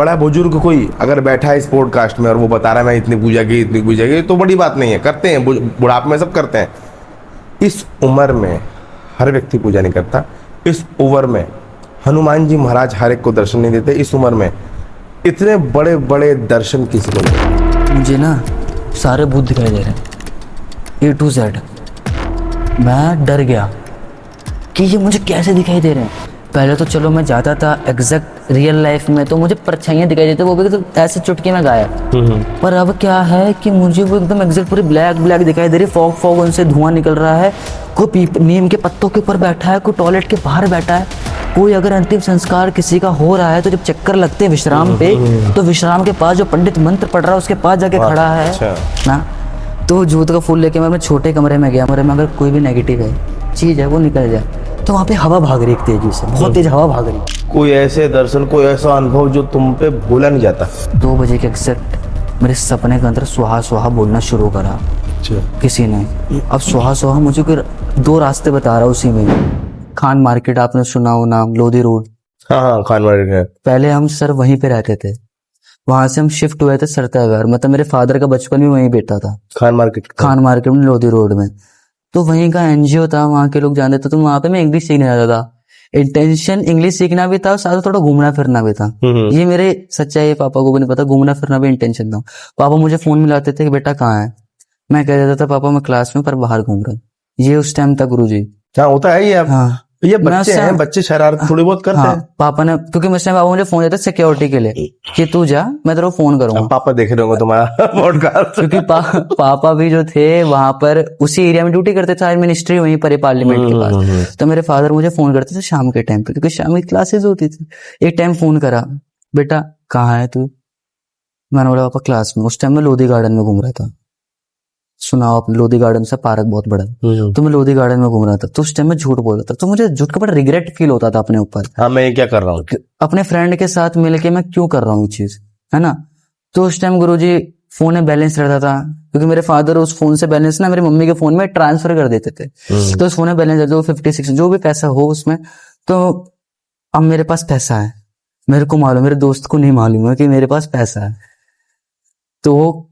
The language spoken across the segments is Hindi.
बड़ा बुजुर्ग कोई अगर बैठा है इस पॉडकास्ट में और वो बता रहा है मैं इतनी पूजा की तो बड़ी बात नहीं है, करते हैं बुढ़ापे में सब करते हैं। इस उम्र में हर व्यक्ति पूजा नहीं करता। इस उम्र में हनुमान जी महाराज हर एक को दर्शन नहीं देते। इस उम्र में इतने बड़े बड़े दर्शन किसी को नहीं। मुझे ना सारे भूत दिखाई दे रहे हैं A to Z। मैं डर गया कि ये मुझे कैसे दिखाई दे रहे हैं। पहले तो चलो मैं जाता था एग्जैक्ट रियल लाइफ में तो मुझे परछाइयाँ दिखाई देती, वो भी तो ऐसे चुटकी में गायब। पर अब क्या है कि मुझे वो एकदम एग्जैक्ट पूरी ब्लैक ब्लैक दिखाई दे रही, फॉग फॉग उनसे धुआं निकल रहा है। कोई नीम के पत्तों के ऊपर बैठा है, कोई टॉयलेट के बाहर बैठा है, कोई अगर अंतिम संस्कार किसी का हो रहा है तो जब चक्कर लगते हैं विश्राम पे तो विश्राम के पास जो पंडित मंत्र पढ़ रहा है उसके पास जाके खड़ा है ना। तो जूत का फूल लेके मैं अपने छोटे कमरे में गया, कमरे में अगर कोई भी नेगेटिव है चीज़ है वो निकल जाए तो वहाँ पे हवा भाग रही एक तेजी से, बहुत तेज हवा भाग रही। कोई ऐसे दर्शन, कोई ऐसा अनुभव जो तुम पे भूला नहीं जाता। 2 बजे के एग्जैक्ट मेरे सपने के अंदर सुहा सुहा बोलना शुरू करा किसी ने। अब सुहा सुहा मुझे कोई 2 रास्ते बता रहा उसी में। खान मार्केट आपने सुना हो नाम, लोधी रोड। हाँ, खान मार्केट। पहले हम सर वहीं पे रहते थे, वहां से हम शिफ्ट हुए थे सरताघर। मतलब मेरे फादर का बचपन भी वहीं बेटा था, खान मार्केट में लोधी रोड में। तो वहीं का एनजीओ था, वहाँ के लोग जानते थे। तो वहाँ पे मैं इंग्लिश सीखने जाता था। इंटेंशन इंग्लिश सीखना भी था और साथ थोड़ा घूमना फिरना भी था। ये मेरे सच्चाई है, पापा को भी नहीं पता। घूमना फिरना भी इंटेंशन था। पापा मुझे फोन मिलाते थे कि बेटा कहाँ है। मैं कह देता था पापा मैं क्लास में पर बाहर घूम रहा हूँ। ये उस टाइम था गुरुजी। क्या होता है ये अब? हाँ, ये बच्चे हैं, बच्चे शरारत थोड़ी बहुत करते हैं। पापा ने, क्योंकि उस टाइम पापा मुझे फोन देते सिक्योरिटी के लिए कि तू जा मैं तेरे को फोन करूंगा। पापा देख रहे होंगे तुम्हारा पॉडकास्ट। क्योंकि पापा भी जो थे वहां पर उसी एरिया में ड्यूटी करते थे, मिनिस्ट्री वहीं पर पार्लियामेंट के पास। तो मेरे फादर मुझे फोन करते थे शाम के टाइम पे, क्योंकि शाम की क्लासेस होती थी। एक टाइम फोन करा, बेटा कहाँ है तू? मैंने बोला पापा क्लास में। उस टाइम मैं लोधी गार्डन में घूम रहा था। सुनाओ आप, लोधी गार्डन से पार्क बहुत बड़ा है। तो मैं लोधी गार्डन में घूम रहा था। तो उस टाइम मैं झूठ बोल रहा था, तो मुझे झूठ का बड़ा रिग्रेट फील होता था अपने ऊपर। हाँ, मैं ये क्या कर रहा हूँ, अपने फ्रेंड के साथ मिलके मैं क्यों कर रहा हूँ ये चीज, है ना। तो उस टाइम गुरुजी फोन में बैलेंस रहता था, क्योंकि मेरे फादर उस फोन से बैलेंस ना मेरी मम्मी के फोन में ट्रांसफर कर देते थे। तो उस फोन में बैलेंस रहता, 56 जो भी पैसा हो उसमें। तो अब मेरे पास पैसा है, मेरे को मालूम, मेरे दोस्त को नहीं मालूम है कि मेरे पास पैसा है। तो वो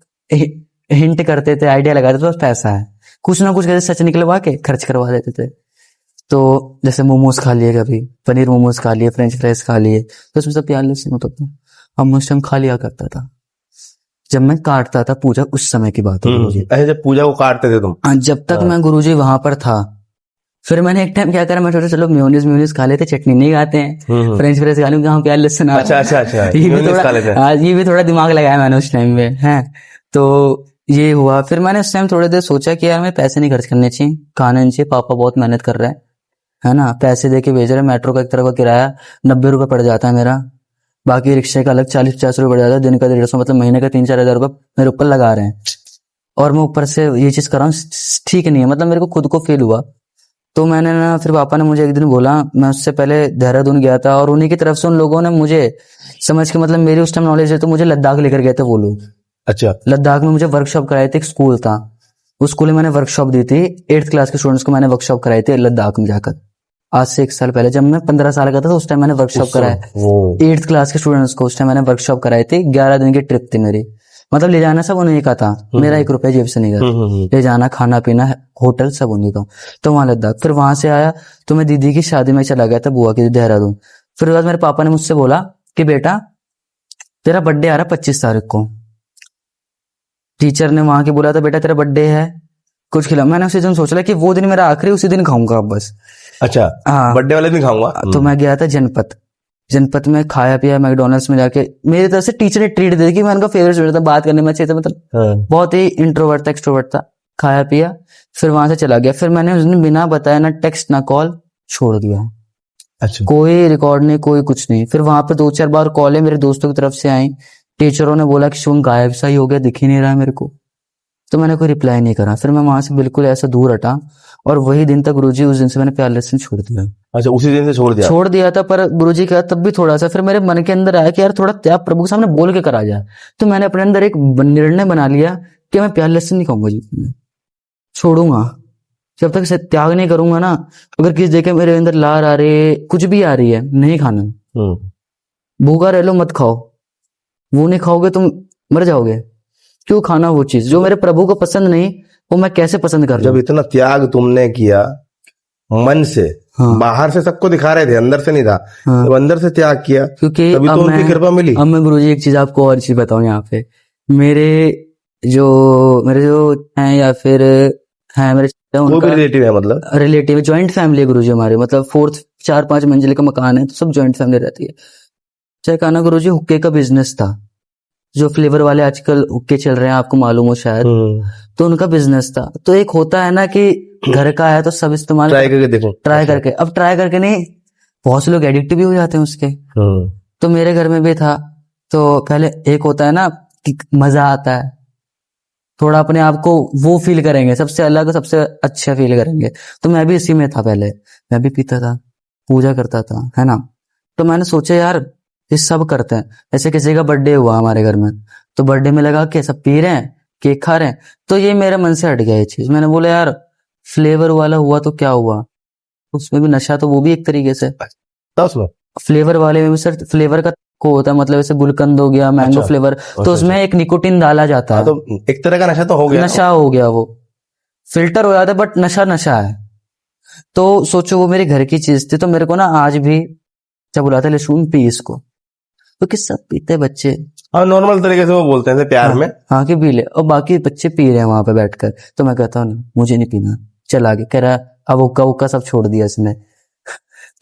हिंट करते थे, आइडिया लगाते थे, बस पैसा है, कुछ ना कुछ कैसे सच निकलवा के खर्च करवा देते थे। तो जैसे मोमोज खा लिए, कभी पनीर मोमोज खा लिए, फ्रेंच फ्राइज खा लिए, तो उसमें सब प्याज लहसुन होता था। हम उस टाइम खा लिया करता था जब मैं काटता था पूजा, उस समय की बात है गुरुजी। ऐसे जब पूजा को काटते थे तुम? जब तक मैं गुरुजी वहां पर था। फिर मैंने एक टाइम क्या करा, मैं सोचा चलो मेयोनीज खा लेते, चटनी नहीं खाते हैं, फ्रेंच फ्राइज खा लूंगा, प्याज लहसुन। अच्छा ये भी थोड़ा दिमाग लगाया मैंने उस टाइम में, है। तो ये हुआ। फिर मैंने उस टाइम थोड़ी देर सोचा कि यार मैं पैसे नहीं खर्च करने चाहिए, खाने नहीं चाहिए। पापा बहुत मेहनत कर रहे हैं, है ना, पैसे दे के भेज रहे हैं। मेट्रो का एक तरह का किराया 90 रुपये पड़ जाता है मेरा, बाकी रिक्शे का अलग 40-50 रुपये पड़ जाता है, दिन का 150, मतलब महीने का 3-4 हज़ार रुपये मेरे ऊपर लगा रहे हैं। और मैं ऊपर से ये चीज कर रहा हूँ, ठीक नहीं है। मतलब मेरे को खुद को फील हुआ। तो मैंने ना, फिर पापा ने मुझे एक दिन बोला, मैं उससे पहले देहरादून गया था और उन्हीं की तरफ से उन लोगों ने मुझे समझ के, मतलब मेरी उस टाइम नॉलेज है तो मुझे लद्दाख लेकर गए थे वो लोग। अच्छा। लद्दाख में मुझे वर्कशॉप कराई थी, एक स्कूल था, उस स्कूल में मैंने वर्कशॉप दी थी। 8th क्लास के स्टूडेंट्स को मैंने वर्कशॉप कराई थी लद्दाख में जाकर। आज से 1 साल पहले, जब मैं 15 साल का था, तो उस टाइम मैंने वर्कशॉप कराया 8th क्लास के स्टूडेंट्स को। उस टाइम मैंने वर्कशॉप कराई थी। 11 दिन की ट्रिप थी मेरी। मतलब ले जाना सब उन्हीं का था, मेरा 1 रुपया जेब से नहीं गया। ले जाना, खाना पीना, होटल सब उन्हीं का। तो वहां लद्दाख, फिर वहां से आया तो मैं दीदी की शादी में चला गया था, बुआ की, देहरादून। फिर बाद मेरे पापा ने मुझसे बोला कि बेटा तेरा बर्थडे आ रहा 25 तारीख को। टीचर ने वहां के बोला था बेटा तेरा बर्थडे है, कुछ खिला। मैंने उसी दिन सोचा कि वो दिन मेरा आखिरी, उसी दिन खाऊंगा बस। अच्छा, हाँ, बर्थडे वाले दिन खाऊंगा। तो मैं गया था जनपद में, खाया पिया मैकडोनल्ड्स में जाके। मेरी तरफ से टीचर ने ट्रीट दी कि मैं उनका फेवरेट स्टूडेंट था, बात करने में अच्छे थे, मतलब बहुत ही इंट्रोवर्ट था, एक्सट्रोवर्ट था। खाया पिया, फिर वहां से चला गया। फिर मैंने उस दिन बिना बताया, ना टेक्स्ट ना कॉल, छोड़ दिया। अच्छा। कोई रिकॉर्ड नहीं, कोई कुछ नहीं। फिर वहां पे 2-4 बार कॉलें मेरे दोस्तों की तरफ से आई। टीचरों ने बोला कि शुभम गायब सा ही हो गया, दिख ही नहीं रहा मेरे को। तो मैंने कोई रिप्लाई नहीं करा। फिर मैं वहां से बिल्कुल ऐसा दूर हटा, और वही दिन तक गुरुजी, उस दिन से मैंने प्यार लहसुन छोड़ दिया। अच्छा, उसी दिन से छोड़ दिया था। पर गुरुजी का तब भी थोड़ा सा, फिर मेरे मन के अंदर आया कि यार थोड़ा त्याग प्रभु के सामने बोल के करा जाए। तो मैंने अपने अंदर एक निर्णय बना लिया कि मैं प्यार लहसुन नहीं खाऊंगा जी, छोड़ूंगा। जब तक त्याग नहीं करूंगा ना, अगर किसी देखे मेरे अंदर लार आ रही, कुछ भी आ रही है, नहीं खाना। भूखा रह लो, मत खाओ, वो नहीं खाओगे तुम मर जाओगे। क्यों खाना वो चीज जो मेरे प्रभु को पसंद नहीं, वो मैं कैसे पसंद कर जब लूं? इतना त्याग तुमने किया मन से, हाँ। बाहर से सबको दिखा रहे थे, अंदर से नहीं था, हाँ। जब अंदर से त्याग किया क्योंकि तभी तो उनकी कृपा मिली। अब मैं गुरुजी एक चीज आपको और चीज बताऊं यहाँ पे, मेरे जो हैं या फिर हैं मेरे वो भी उनका रिलेटिव है मतलब। रिलेटिव जॉइंट फैमिली है गुरुजी हमारे, मतलब 4th 4-5 मंजिल का मकान है, तो सब जॉइंट फैमिली रहती है। चाहे खाना गुरुजी हुक्के का बिजनेस था, जो फ्लेवर वाले आजकल हुक्के चल रहे हैं आपको मालूम हो शायद, तो उनका बिजनेस था। तो एक होता है ना कि घर का है तो सब इस्तेमाल ट्राई करके देखो। ट्राई करके, अब ट्राई करके नहीं, बहुत से लोग एडिक्ट भी हो जाते हैं उसके। तो मेरे घर में भी था। तो पहले एक होता है ना कि मजा आता है, थोड़ा अपने आप को वो फील करेंगे, सबसे अलग सबसे अच्छा फील करेंगे। तो मैं भी इसी में था, पहले मैं भी पीता था, पूजा करता था, है ना। तो मैंने सोचा यार ये सब करते हैं। ऐसे किसी का बर्थडे हुआ हमारे घर में, तो बर्थडे में लगा कि सब पी रहे हैं, केक खा रहे हैं, तो ये मेरे मन से हट गया ये चीज। मैंने बोला यार फ्लेवर वाला हुआ तो क्या हुआ, उसमें भी नशा, तो वो भी एक तरीके से फ्लेवर वाले में भी सर फ्लेवर का को होता है, मतलब ऐसे गुलकंद हो गया, मैंगो फ्लेवर, तो उसमें एक निकोटिन डाला जाता है। तो एक तरह का नशा तो हो गया, नशा हो गया, वो फिल्टर हो जाता है, बट नशा नशा है। तो सोचो वो मेरे घर की चीज थी, तो मेरे को ना आज भी जब बुलाते ले सुन पी इसको, तो किस सब पीते बच्चे, हाँ नॉर्मल तरीके से वो बोलते हैं प्यार में, हाँ कि पी ले, और बाकी बच्चे पी रहे हैं वहां पे बैठकर। तो मैं कहता हूँ मुझे नहीं पीना, चल आगे। कह रहा अब हुक्का वुक्का सब छोड़ दिया इसने।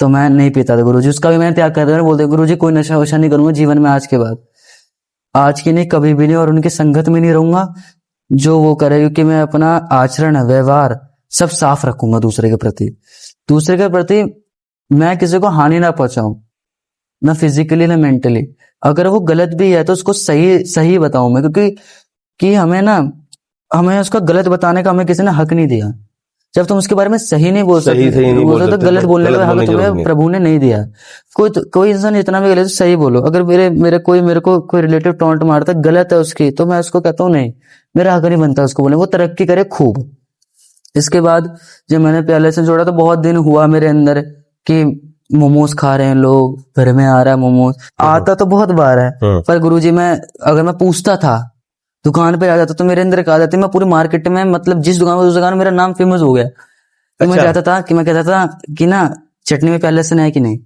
तो मैं नहीं पीता था गुरुजी, उसका भी मैंने त्याग कर दिया। बोलते गुरुजी कोई नशा वशा नहीं करूंगा जीवन में आज के बाद, आज की नहीं कभी भी नहीं, और उनकी संगत में नहीं रहूंगा जो वो करे, क्योंकि मैं अपना आचरण व्यवहार सब साफ रखूंगा दूसरे के प्रति। दूसरे के प्रति मैं किसी को हानि ना पहुंचाऊं, ना फिजिकली ना मेंटली। अगर वो गलत भी है तो उसको सही सही बताऊं मैं, क्योंकि कि हमें उसका गलत बताने का हमें किसी ने हक नहीं दिया। जब तुम उसके बारे में सही नहीं बोल सकते, तो गलत बोलने का हक तुम्हें प्रभु ने नहीं दिया। कोई इंसान जितना भी गलत सही बोलो। अगर मेरे को कोई रिलेटिव टॉन्ट मारता गलत है उसकी, तो मैं उसको कहता हूँ नहीं, मेरा हक नहीं बनता उसको बोले, वो तरक्की करे खूब। इसके बाद जब मैंने प्याले से जोड़ा तो बहुत दिन हुआ मेरे अंदर कि मोमोज खा रहे हैं लोग, घर में आ रहा है मोमोज, आता तो बहुत बार है, पर गुरुजी अगर मैं पूछता था, दुकान पे आ जाता तो मेरे अंदर एक आदत थी, मैं पूरी मार्केट में मतलब जिस दुकान में उस दुकान में मेरा नाम फेमस हो गया। तो मैं जाता था कि मैं कहता था कि ना चटनी में प्याज लहसुन है कि नहीं,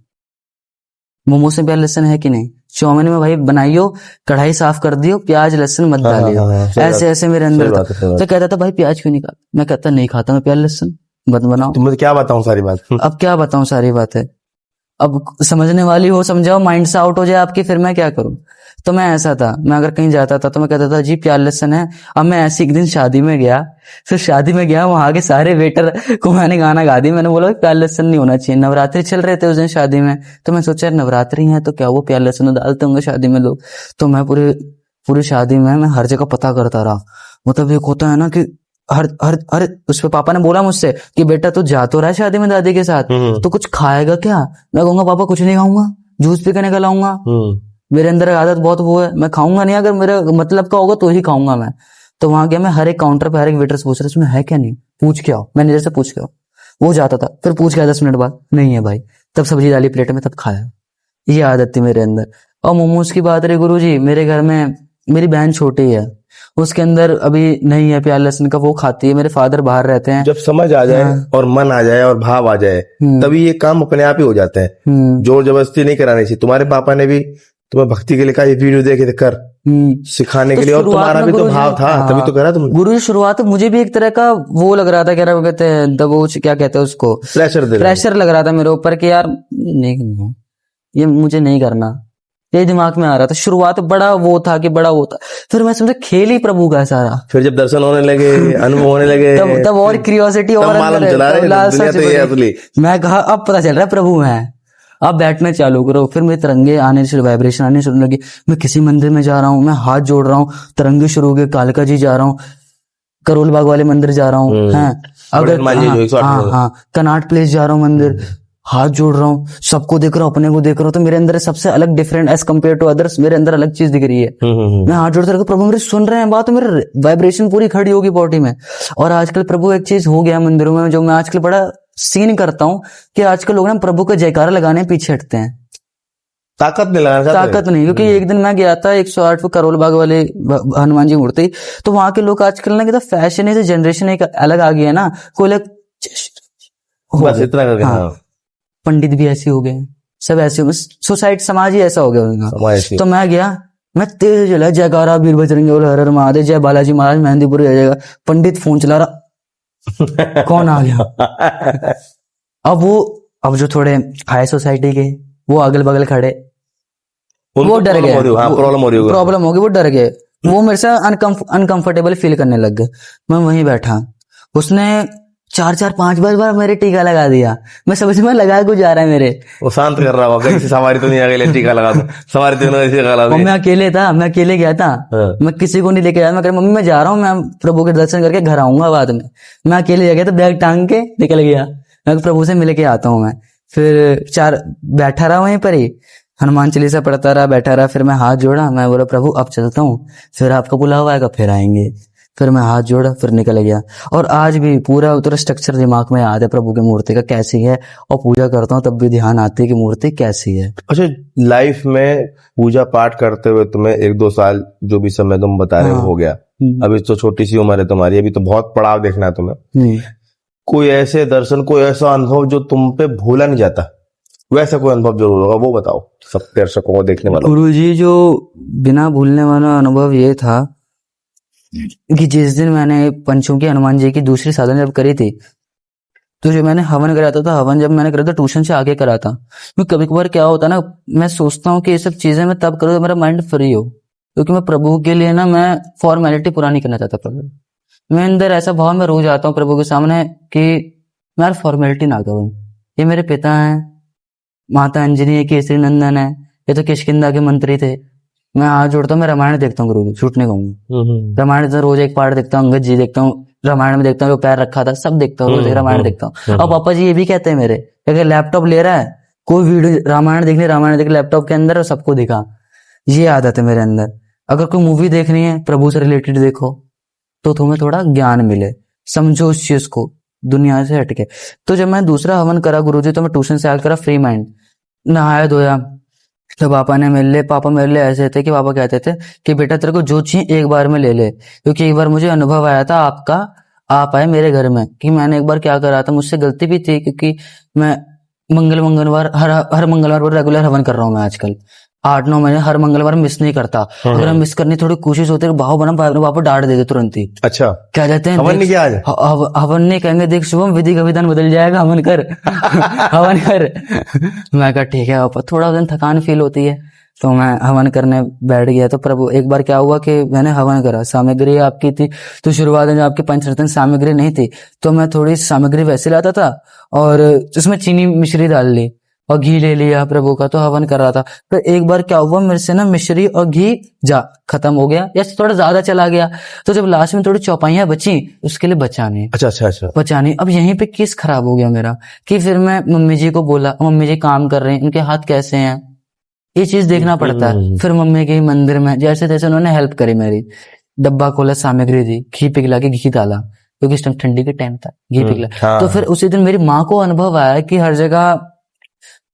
मोमोज में प्याज लहसुन है कि नहीं, चाउमीन में भाई बनाइयो कढ़ाई साफ कर दियो, प्याज लहसुन मत डालियो। ऐसे ऐसे मेरे अंदर था। तो कहता था भाई प्याज क्यों नहीं खाता, मैं कहता नहीं खाता मैं प्याज लहसुन, मत बनाओ। तुम क्या बताऊं सारी बात। अब क्या बताऊं सारी बात है, अब समझने वाली हो समझाओ, माइंड से आउट हो जाए आपकी, फिर मैं क्या करूं। तो मैं ऐसा था, मैं अगर कहीं जाता था तो मैं कहता था जी प्याज लहसुन है। अब मैं ऐसे एक दिन शादी में गया, फिर शादी में गया वहां के सारे वेटर को मैंने गाना गा दी, मैंने बोला प्याज लहसुन नहीं होना चाहिए। नवरात्रि चल रहे थे उस दिन शादी में, तो मैं सोचा नवरात्रि है तो क्या वो प्याज लहसुन डालते होंगे शादी में लोग। तो मैं पूरी शादी में मैं हर जगह पता करता रहा। मतलब एक होता है ना कि हर उस पे पापा ने बोला मुझसे कि बेटा तू जा तो रहा है शादी में दादी के साथ, तो कुछ खाएगा क्या। मैं कहूंगा पापा कुछ नहीं खाऊंगा, जूस पी के निकल आऊंगा। मेरे अंदर आदत बहुत वो है, मैं खाऊंगा नहीं, अगर मेरे मतलब का होगा तो ही खाऊंगा मैं। तो वहां गया मैं, हर एक काउंटर पे हर एक वेटर से पूछ रहा इसमें है क्या नहीं, पूछ के आओ, मैनेजर से पूछ के आओ। वो जाता था, फिर पूछ के 10 मिनट बाद नहीं है भाई, तब सब्जी डाली प्लेट में, तब खाया। ये आदत थी मेरे अंदर। और मोमोज की बात रही गुरुजी, मेरे घर में मेरी बहन छोटी है, उसके अंदर अभी नहीं है प्याज लहसुन का, वो खाती है। मेरे फादर बाहर रहते हैं। जब समझ आ जाए और मन आ जाए और भाव आ जाए तभी ये काम अपने आप ही हो जाता है। जोर जबरदस्ती नहीं करानी चाहिए। तुम्हारे पापा ने भी तुम्हें भक्ति के लिए कहा, ये वीडियो देखे कर सिखाने के लिए, और तुम्हारा भी तो भाव था तभी तो करा तुमने। गुरु शुरुआत मुझे भी एक तरह का वो लग रहा था, कह रहा कहते हैं दबोच, क्या कहते हैं उसको, प्रेशर लग रहा था मेरे ऊपर कि यार नहीं, ये मुझे नहीं करना, ये दिमाग में आ रहा था। शुरुआत बड़ा वो था कि बड़ा वो था, फिर मैं समझा खेल ही प्रभु का सारा। फिर जब दर्शन होने लगे, अनुभव होने लगे, तब और क्यूरियोसिटी और मैं कहा अब पता चल रहा है प्रभु है। अब बैठना चालू करो, फिर मेरे तिरंगे आने शुरू, वाइब्रेशन आने शुरू लगी। मैं किसी मंदिर में जा रहा हूँ, मैं हाथ जोड़ रहा हूँ, तिरंगे शुरू हो गए, कालका जी जा रहा हूँ, करोल बाग वाले मंदिर जा रहा हूँ, है अगर हाँ कनाट प्लेस जा रहा हूँ मंदिर, हाथ जोड़ रहा हूँ, सबको देख रहा हूँ, अपने को देख रहा हूँ। तो मेरे अंदर सबसे अलग different as compare to others, मेरे अंदर अलग चीज दिख रही है। मैं हाथ जोड़ते रहता, प्रभु मेरे सुन रहे हैं बात, तो मेरे वाइब्रेशन पूरी खड़ी होगी बॉडी में। और आजकल प्रभु एक चीज हो गया मंदिरों में, जो मैं आजकल बड़ा सीन करता हूँ कि आजकल लोग ना प्रभु का जयकारा लगाने पीछे हटते हैं। ताकत नहीं लगाना चाहते। ताकत नहीं, क्योंकि एक दिन मैं गया था 108 करोल बाग वाले हनुमान जी मूर्ति, तो वहां के लोग आजकल ना, कि फैशन है, जनरेशन एक अलग आ गई है ना, कोई लोग हो बस गए। इतना करके हाँ, हाँ, पंडित भी ऐसे हो गए, सब ऐसे हो गए, सोसाइटी समाज ही ऐसा हो गया उनका। समाज ऐसी। तो मैं गया, मैं तेज चला, जयकारा वीर बजरंगी और हर हर महादेव, जय बालाजी महाराज मेहंदीपुर आ जाएगा। पंडित फोन चला रहा, कौन आ गया? अब जो थोड़े हाई सोसाइटी के, वो अगल बगल खड़े, वो डर गए, प्रॉब्लम हो रही होगी, प्रॉब्लम होगी, वो डर गए, वो मेरे से अनकंफर्टेबल फील करने लग गए। मैं वहीं बैठा, उसने 4-5 बार मेरे टीका लगा दिया। मैं समझ में लगा कुछ जा रहा है मेरे, वो शांत कर रहा होगा, किसी सवारी तो नहीं आ गई, टीका लगा दो, सवारी तो नहीं टीका लगा और दी। मैं अकेले था, मैं अकेले गया था। हाँ। मैं किसी को नहीं लेके आया, मैं कह मम्मी मैं जा रहा हूँ, मैं प्रभु के दर्शन करके घर आऊंगा बाद में। मैं अकेले गया था, बैग टांग के निकल गया, मैं प्रभु से मिल के आता हूँ। मैं फिर बैठा रहा वहीं पर ही, हनुमान चालीसा पढ़ता रहा, बैठा रहा। फिर मैं हाथ जोड़ा, मैं बोला प्रभु अब चलता हूँ, फिर आपका बुलावा आएगा फिर आएंगे। फिर मैं हाथ जोड़ा, फिर निकल गया। और आज भी पूरा उतना स्ट्रक्चर दिमाग में याद है प्रभु की मूर्ति का कैसी है, और पूजा करता हूँ तब भी ध्यान आती है कि मूर्ति कैसी है। अच्छा, लाइफ में पूजा पाठ करते हुए तुम्हें 1-2 साल जो भी समय तुम बता रहे हो गया, अभी तो छोटी सी उम्र है तुम्हारी, अभी तो बहुत पड़ाव देखना है तुम्हें। कोई ऐसे दर्शन, कोई ऐसा अनुभव जो तुम पे भूला नहीं जाता, वैसा कोई अनुभव जरूर होगा, वो बताओ सब दर्शकों को, देखने वालों। गुरुजी, जो बिना भूलने वाला अनुभव ये था कि जिस दिन मैंने पंचमुखी हनुमान जी की दूसरी साधना जब करी थी, तो जो मैंने हवन कराता था, हवन जब मैंने करा था ट्यूशन से आगे करा था। क्योंकि कभी कभार क्या होता है ना, मैं सोचता हूँ कि ये सब चीजें मैं तब करूँ तो मेरा माइंड फ्री हो, क्योंकि मैं प्रभु के लिए ना, मैं फॉर्मेलिटी पूरा नहीं करना चाहता प्रभु। मैं अंदर ऐसा भाव में रोज आता हूँ प्रभु के सामने कि मैं फॉर्मेलिटी ना करूँ। ये मेरे पिता हैं, माता अंजनी है, केसरी नंदन है, ये तो किष्किंधा के मंत्री थे। मैं हाथ जोड़ता हूँ, मैं रामायण देखता हूँ गुरु, झूठ नहीं कहूंगा। रामायण तो रोज एक पार्ट देखता हूँ, अंगद जी देखता हूँ, रामायण में देखता हूँ, पैर रखा था, सब देखता हूँ, रोज रामायण देखता हूँ। और पापा जी ये भी कहते हैं मेरे, अगर लैपटॉप ले रहा है, कोई वीडियो रामायण देख लैपटॉप के अंदर, और सबको दिखा। ये आदत है मेरे अंदर। अगर कोई मूवी देखनी है प्रभु से रिलेटेड देखो, तो तुम्हें थोड़ा ज्ञान मिले, समझो उस चीज को दुनिया से हटके। तो जब मैं दूसरा हवन करा गुरुजी, तो मैं ट्यूशन से आकर करा फ्री माइंड, नहाया धोया। तो पापा मेरे लिए ऐसे थे कि पापा कहते थे कि बेटा तेरे को जो चाहिए एक बार में ले ले। क्योंकि एक बार मुझे अनुभव आया था आपका, आप आए मेरे घर में, कि मैंने एक बार क्या करा था, मुझसे गलती भी थी, क्योंकि मैं मंगलवार हर मंगलवार पर रेगुलर हवन कर रहा हूँ मैं आजकल 8-9 महीने, हर मंगलवार मिस नहीं करता। अगर हम मिस करने थोड़ी कोशिश होती है, भाव बना पापा डांट देते तुरंत ही। अच्छा, क्या कहते हैं, हवन नहीं किया आज? हवन नहीं कहेंगे, देख शुभम विधि का विधान बदल जाएगा, हवन कर हवन कर। मैं कहा ठीक है पापा, थोड़ा दिन थकान फील होती है। तो मैं हवन करने बैठ गया। तो प्रभु एक बार क्या हुआ कि मैंने हवन करा, सामग्री आपकी थी, तो शुरुआत में आपकी पंचरत्न सामग्री नहीं थी, तो मैं थोड़ी सामग्री वैसे लाता था और उसमें चीनी मिश्री डाल ली और घी ले लिया प्रभु का, तो हवन कर रहा था। फिर एक बार क्या हुआ, मेरे से ना मिश्री और घी खत्म हो गया, या थोड़ा ज्यादा चला गया। तो जब लास्ट में थोड़ी चौपाइयां बची, उसके लिए बचा नहीं। अच्छा बचा नहीं। अब यहीं पे केस खराब हो गया मेरा, कि फिर मैं मम्मी जी को बोला, मम्मी जी काम कर रहे हैं, उनके हाथ कैसे हैं, ये चीज देखना पड़ता है। फिर मम्मी के मंदिर में जैसे तैसे उन्होंने हेल्प करी मेरी, डब्बा खोला, सामग्री दी, घी पिघला के घी डाला, क्योंकि इस टाइम ठंडी के टाइम था, घी पिघला। हाँ। तो फिर उसी दिन मेरी माँ को अनुभव आया कि हर जगह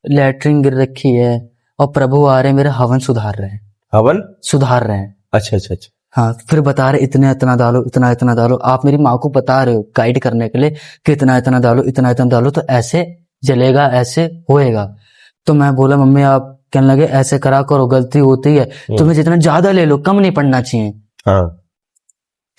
लैट्रिन गिर रखी है और प्रभु आ रहे हैं, मेरा हवन सुधार रहे हैं, हवन सुधार रहे हैं। अच्छा। हाँ, फिर बता रहे इतना डालो, इतना डालो। आप मेरी माँ को बता रहे हो गाइड करने के लिए कि इतना डालो, इतना डालो, तो ऐसे जलेगा, ऐसे होएगा। तो मैं बोला मम्मी, आप कहने लगे ऐसे करा करो, गलती होती है, तुम्हें जितना ज्यादा ले लो, कम नहीं पढ़ना चाहिए। हाँ।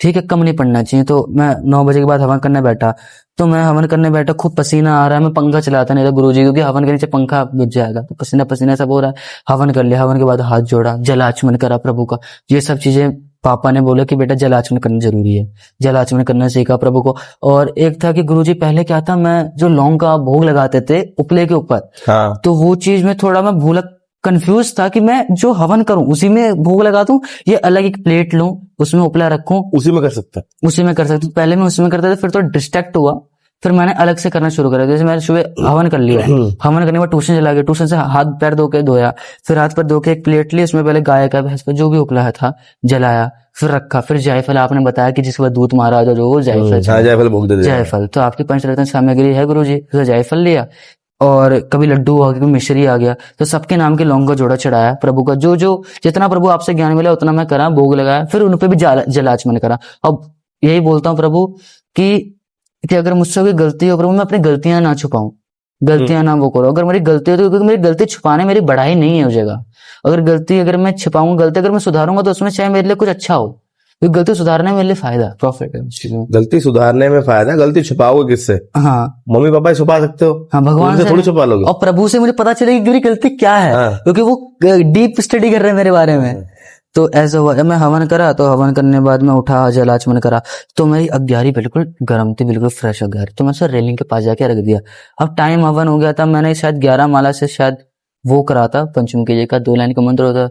ठीक है, कम नहीं पढ़ना चाहिए। तो मैं 9 बजे के बाद हवन करने बैठा, तो मैं हवन करने बैठा, खूब पसीना आ रहा है, मैं पंखा चलाता नहीं था गुरुजी, क्योंकि हवन के नीचे पंखा बुझ जाएगा, तो पसीना सब हो रहा है। हवन कर लिया, हवन के बाद हाथ जोड़ा, जलाचमन करा प्रभु का। ये सब चीजें पापा ने बोला कि बेटा जलाचमन करना जरूरी है, जलाचमन करना सीखा प्रभु को। और एक था कि गुरुजी पहले क्या था, मैं जो लौंग का भोग लगाते थे उपले के ऊपर, हाँ। तो वो चीज में थोड़ा मैं भूला, कंफ्यूज था कि मैं जो हवन करूं उसी में भोग लगा दूं, ये अलग एक प्लेट लूं, उसमें उपला रखूं, उसी में कर सकता, उसी में कर सकता हूं। पहले मैं उसी में करता था, फिर तो डिस्ट्रैक्ट हुआ, फिर मैंने अलग से करना शुरू करा। जैसे मैंने सुबह हवन कर लिया, हवन करने के बाद ट्यूशन चला गया, ट्यूशन से हाथ पैर धोया, फिर हाथ पैर धो के एक प्लेट ली, उसमें पहले गाय का भैंस का जो भी उपलाया था जलाया, फिर रखा। फिर जायफल आपने बताया कि जिसके बाद दूध मारा जो जायफल, जायफल भोग दे, जायफल तो आपकी पंचरत्न सामग्री है गुरुजी, तो जायफल लिया, और कभी लड्डू आ गया, कभी मिश्री आ गया, तो सबके नाम के लौंग का जोड़ा चढ़ाया प्रभु का, जो जो जितना प्रभु आपसे ज्ञान मिला उतना मैं करा, भोग लगाया, फिर उन पे भी जलाचमन करा। अब यही बोलता हूँ प्रभु कि अगर मुझसे कोई गलती हो प्रभु, मैं अपनी गलतियां ना छुपाऊं, गलतियां ना वो करो। अगर मेरी गलती हो तो, क्योंकि मेरी गलती छुपाने मेरी बढ़ाई नहीं है उस जगह। अगर मैं छिपाऊंगा गलती, अगर मैं सुधारूंगा तो उसमें चाहे मेरे लिए कुछ अच्छा हो, क्योंकि गलती सुधारने में मेरे लिए फायदा, प्रॉफिट है उस चीज में। गलती सुधारने में फायदा, गलती छुपाओगे किससे? हाँ मम्मी पापा ही छुपा सकते हो, हाँ, भगवान उनसे से थोड़ी छुपा लोगे। और प्रभु से मुझे पता चलेगी कि मेरी गलती क्या है, हाँ। क्योंकि वो डीप स्टडी कर रहे हैं मेरे बारे में। तो ऐसा हुआ, जब मैं हवन करा तो हवन करने के बाद मैं उठा, जलाचमन करा, तो मेरी अग्यारी बिल्कुल गर्म थी, बिल्कुल फ्रेश अग्यारी, तो मैं उसे रेलिंग के पास जाके रख दिया। अब टाइम हवन हो गया था, मैंने शायद 11 माला से शायद वो करा था, पंचमुखी जी का 2 लाइन का मंत्र होता।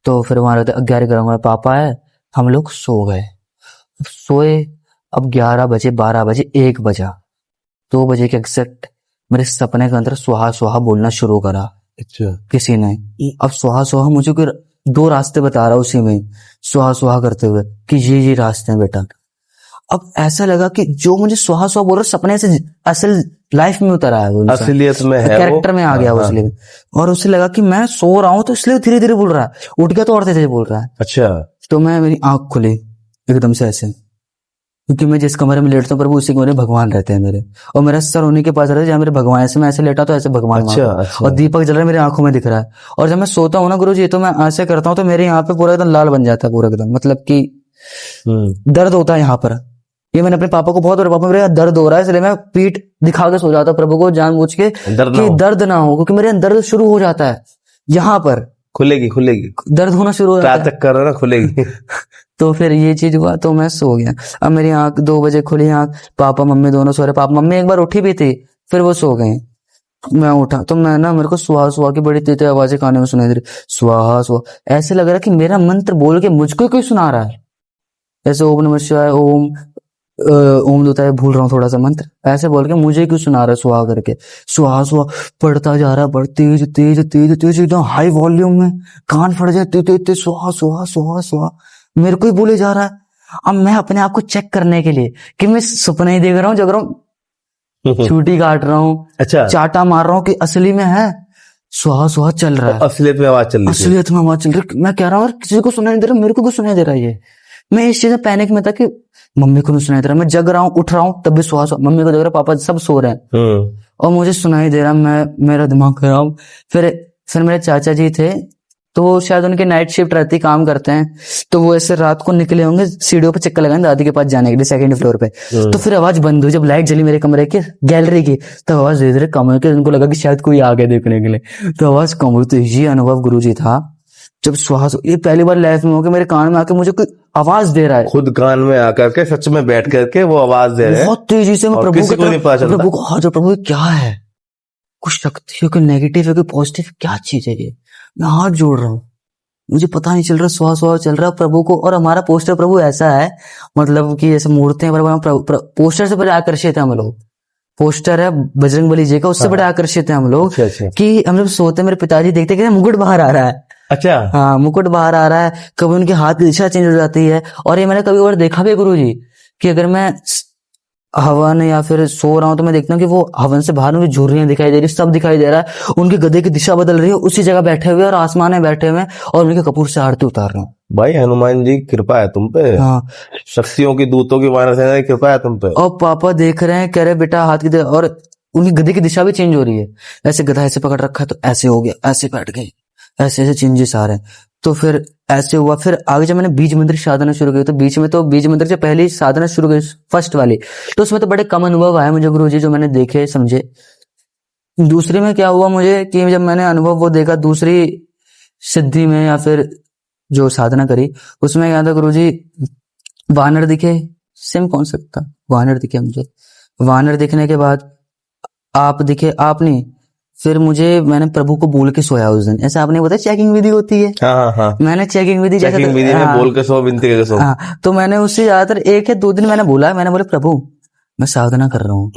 तो फिर वहां रहते अग्यारी गर्म, पापा है, हम लोग सो गए। सोए, अब 11 बजे, 12 बजे, 1 बजा, 2 बजे के एग्जैक्ट मेरे सपने के अंदर सुहा सुहा बोलना शुरू करा अच्छा। किसी ने। अब सुहा सुहा मुझे कोई 2 रास्ते बता रहा उसी में, सुहा सुहा करते हुए कि ये रास्ते हैं बेटा। अब ऐसा लगा कि जो मुझे सुहा सुहा बोल रहा सपने से असल लाइफ में उतर आया, वो इंसान। असलियत में है, कैरेक्टर में आ गया वो, इसलिए। और उसे लगा कि मैं सो रहा हूं तो इसलिए धीरे धीरे बोल रहा है, उठ गया तो और तेज बोल रहा है। अच्छा। तो मेरी आंख खुली एकदम से ऐसे, क्योंकि मैं जिस कमरे में लेटता हूँ प्रभु उसी कमरे में भगवान रहते हैं मेरे, और मेरा सर उन्हीं के पास रहता है जहाँ मेरे भगवान, ऐसे मैं ऐसे लेटा तो ऐसे भगवान अच्छा, वहाँ पे। अच्छा। और दीपक जल रहा है मेरी आंखों में दिख रहा है। और जब मैं सोता हूँ ना गुरुजी, तो मैं ऐसे करता हूँ तो मेरे यहाँ पे पूरा एकदम लाल बन जाता है, पूरा एकदम, मतलब कि दर्द होता है यहाँ पर। ये मैंने अपने पापा को बहुत बार, पापा मेरे दर्द हो रहा है, इसलिए मैं पीठ दिखा के सो जाता प्रभु को जानबूझ के, कि दर्द ना हो, क्योंकि मेरे अंदर दर्द शुरू हो जाता है यहाँ पर, खुलेगी दर्द होना शुरू हो जाता है, कर रहा ना, खुलेगी। तो फिर ये चीज हुआ, तो मैं सो गया। अब मेरी आंख 2 बजे खुली, आंख, पापा मम्मी दोनों सो रहे, पापा मम्मी एक बार उठी भी थी, फिर वो सो गए। मैं उठा तो मैं ना, मेरे को सुहा सुहा की बड़ी तेज आवाजें काने में सुनाई दे रही, सुहा सुहा, ऐसे लग रहा है कि मेरा मंत्र बोल के मुझको कोई सुना रहा है, ऐसे ओम नमः शिवाय, ओम होता है, भूल रहा हूँ थोड़ा सा मंत्र, ऐसे बोल के मुझे क्यों सुना रहा है, सुहा करके, सुहा सुहा पढ़ता जा रहा है, बड़ तेज तेज तेज तेज, एकदम हाई वॉल्यूम में, कान फट जाए, तेज तेज सुहा सुहा सुहा सुहा, मेरे को ही बोले जा रहा है। अब मैं अपने आप को चेक करने के लिए कि मैं सपने ही देख रहा हूँ, जग रहा हूँ, छुट्टी काट रहा हूँ, अच्छा, चाटा मार रहा हूँ, कि असली में है सुहा सुहा चल रहा है, असलियत में आवाज चल रही है, असलियत में आवाज चल रही है। मैं कह रहा हूँ किसी को सुनाई नहीं दे रहा, मेरे को भी सुनाई दे रहा है ये। मैं इस चीज में पैनिक में था कि मम्मी को नहीं सुनाई दे रहा, मैं जग रहा हूँ, उठ रहा हूँ, तब भी सुहा सुहा, मम्मी को जग रहा, पापा सब सो रहे हैं और मुझे सुनाई दे रहा, मेरा दिमाग कर रहा हूँ। फिर मेरे चाचा जी थे, तो शायद उनके नाइट शिफ्ट रहती, काम करते हैं, तो वो ऐसे रात को निकले होंगे सीढ़ियों पे चक्कर लगाने दादी के पास जाने के लिए, 2nd फ्लोर पे। तो फिर आवाज बंद हुई, जब लाइट जली मेरे कमरे की, गैलरी की, तो आवाज धीरे धीरे कम हुई, उनको लगा कि शायद कोई आ गया देखने के लिए, तो आवाज कम हुई। तो ये अनुभव गुरुजी था, जब श्वास, ये पहली बार लाइफ में हो कि मेरे कान में आके मुझे कोई आवाज दे रहा है, खुद कान में आकर के, सच में बैठ करके वो आवाज दे रहे हैं, बहुत तेजी से। मैं प्रभु प्रभु को हाथ, प्रभु क्या है, कुछ शक्ति है, कोई नेगेटिव है, कोई पॉजिटिव, क्या चीज है ये, मैं हाथ जोड़ रहा हूँ, मुझे पता नहीं चल रहा, श्वास चल रहा प्रभु को। और हमारा पोस्टर प्रभु ऐसा है, मतलब कि ऐसे मूर्ति है, पोस्टर से बड़े आकर्षित है हम लोग, पोस्टर है बजरंगबली जी का, उससे बड़े आकर्षित है हम लोग। कि हम जब सोते, मेरे पिताजी देखते कि मुकुट बाहर आ रहा है, अच्छा, हाँ मुकुट बाहर आ रहा है, कभी उनके हाथ की दिशा चेंज हो जाती है। और ये मैंने कभी और देखा भी गुरुजी, कि अगर मैं हवन या फिर सो रहा हूं तो मैं देखता हूँ कि वो हवन से बाहर उनकी झुर्रियां दिखाई दे रही, सब दिखाई दे रहा है, उनके गधे की दिशा बदल रही है, उसी जगह बैठे हुए और आसमान में बैठे हुए और उनके कपूर से आरती उतार रहा हूँ। भाई हनुमान जी कृपा है तुम पे, हाँ, शक्तियों की, दूतों की, मानस कृपा है तुम पे। और पापा देख रहे हैं, कह रहे बेटा हाथ की, और उनकी गधे की दिशा भी चेंज हो रही है, ऐसे गधा ऐसे पकड़ रखा है तो ऐसे हो गया, ऐसे बैठ गए, ऐसे ऐसे चेंजेस आ रहे हैं। तो फिर ऐसे हुआ। फिर आगे जब मैंने बीज मंत्र साधना शुरू की, तो बीच में तो बीज मंत्र से पहले साधना शुरू की, फर्स्ट वाली, तो उसमें तो बड़े कम अनुभव आए मुझे गुरुजी, जो मैंने देखे समझे। दूसरे में क्या हुआ मुझे, कि जब मैंने अनुभव वो देखा दूसरी सिद्धि में या फिर जो साधना करी, उसमें क्या था गुरुजी, वानर दिखे, सेम कॉन्सेप्ट था, वानर दिखे मुझे। वानर दिखने के बाद आप दिखे, आप नहीं, फिर मैंने प्रभु को बोल के सोया उस दिन, ऐसा आपने बताया चेकिंग विधि होती है, हाँ। मैंने चेकिंग विधि में बोल के सो, विनती करके सो, हाँ, तो मैंने उससे ज्यादातर 1 या 2 दिन मैंने बोले प्रभु मैं साधना कर रहा हूँ,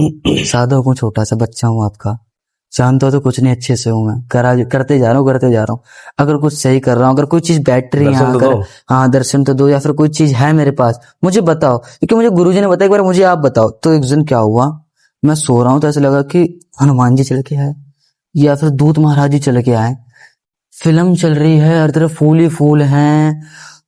साधक हूँ, छोटा सा बच्चा हूँ आपका, जानता हो तो कुछ नहीं, अच्छे से हूँ मैं, करते जा रहा हूँ, अगर कुछ सही कर रहा हूँ, अगर कोई चीज बैटरी हाँ दर्शन तो दो, या फिर कोई चीज है मेरे पास मुझे बताओ, क्योंकि मुझे गुरुजी ने बताया एक बार मुझे आप बताओ। तो एक दिन क्या हुआ, मैं सो रहा हूँ तो ऐसा लगा कि हनुमान जी चल के है, या फिर दूत महाराज ही चल के आए। फिल्म चल रही है, हर तरफ फूल ही फूल हैं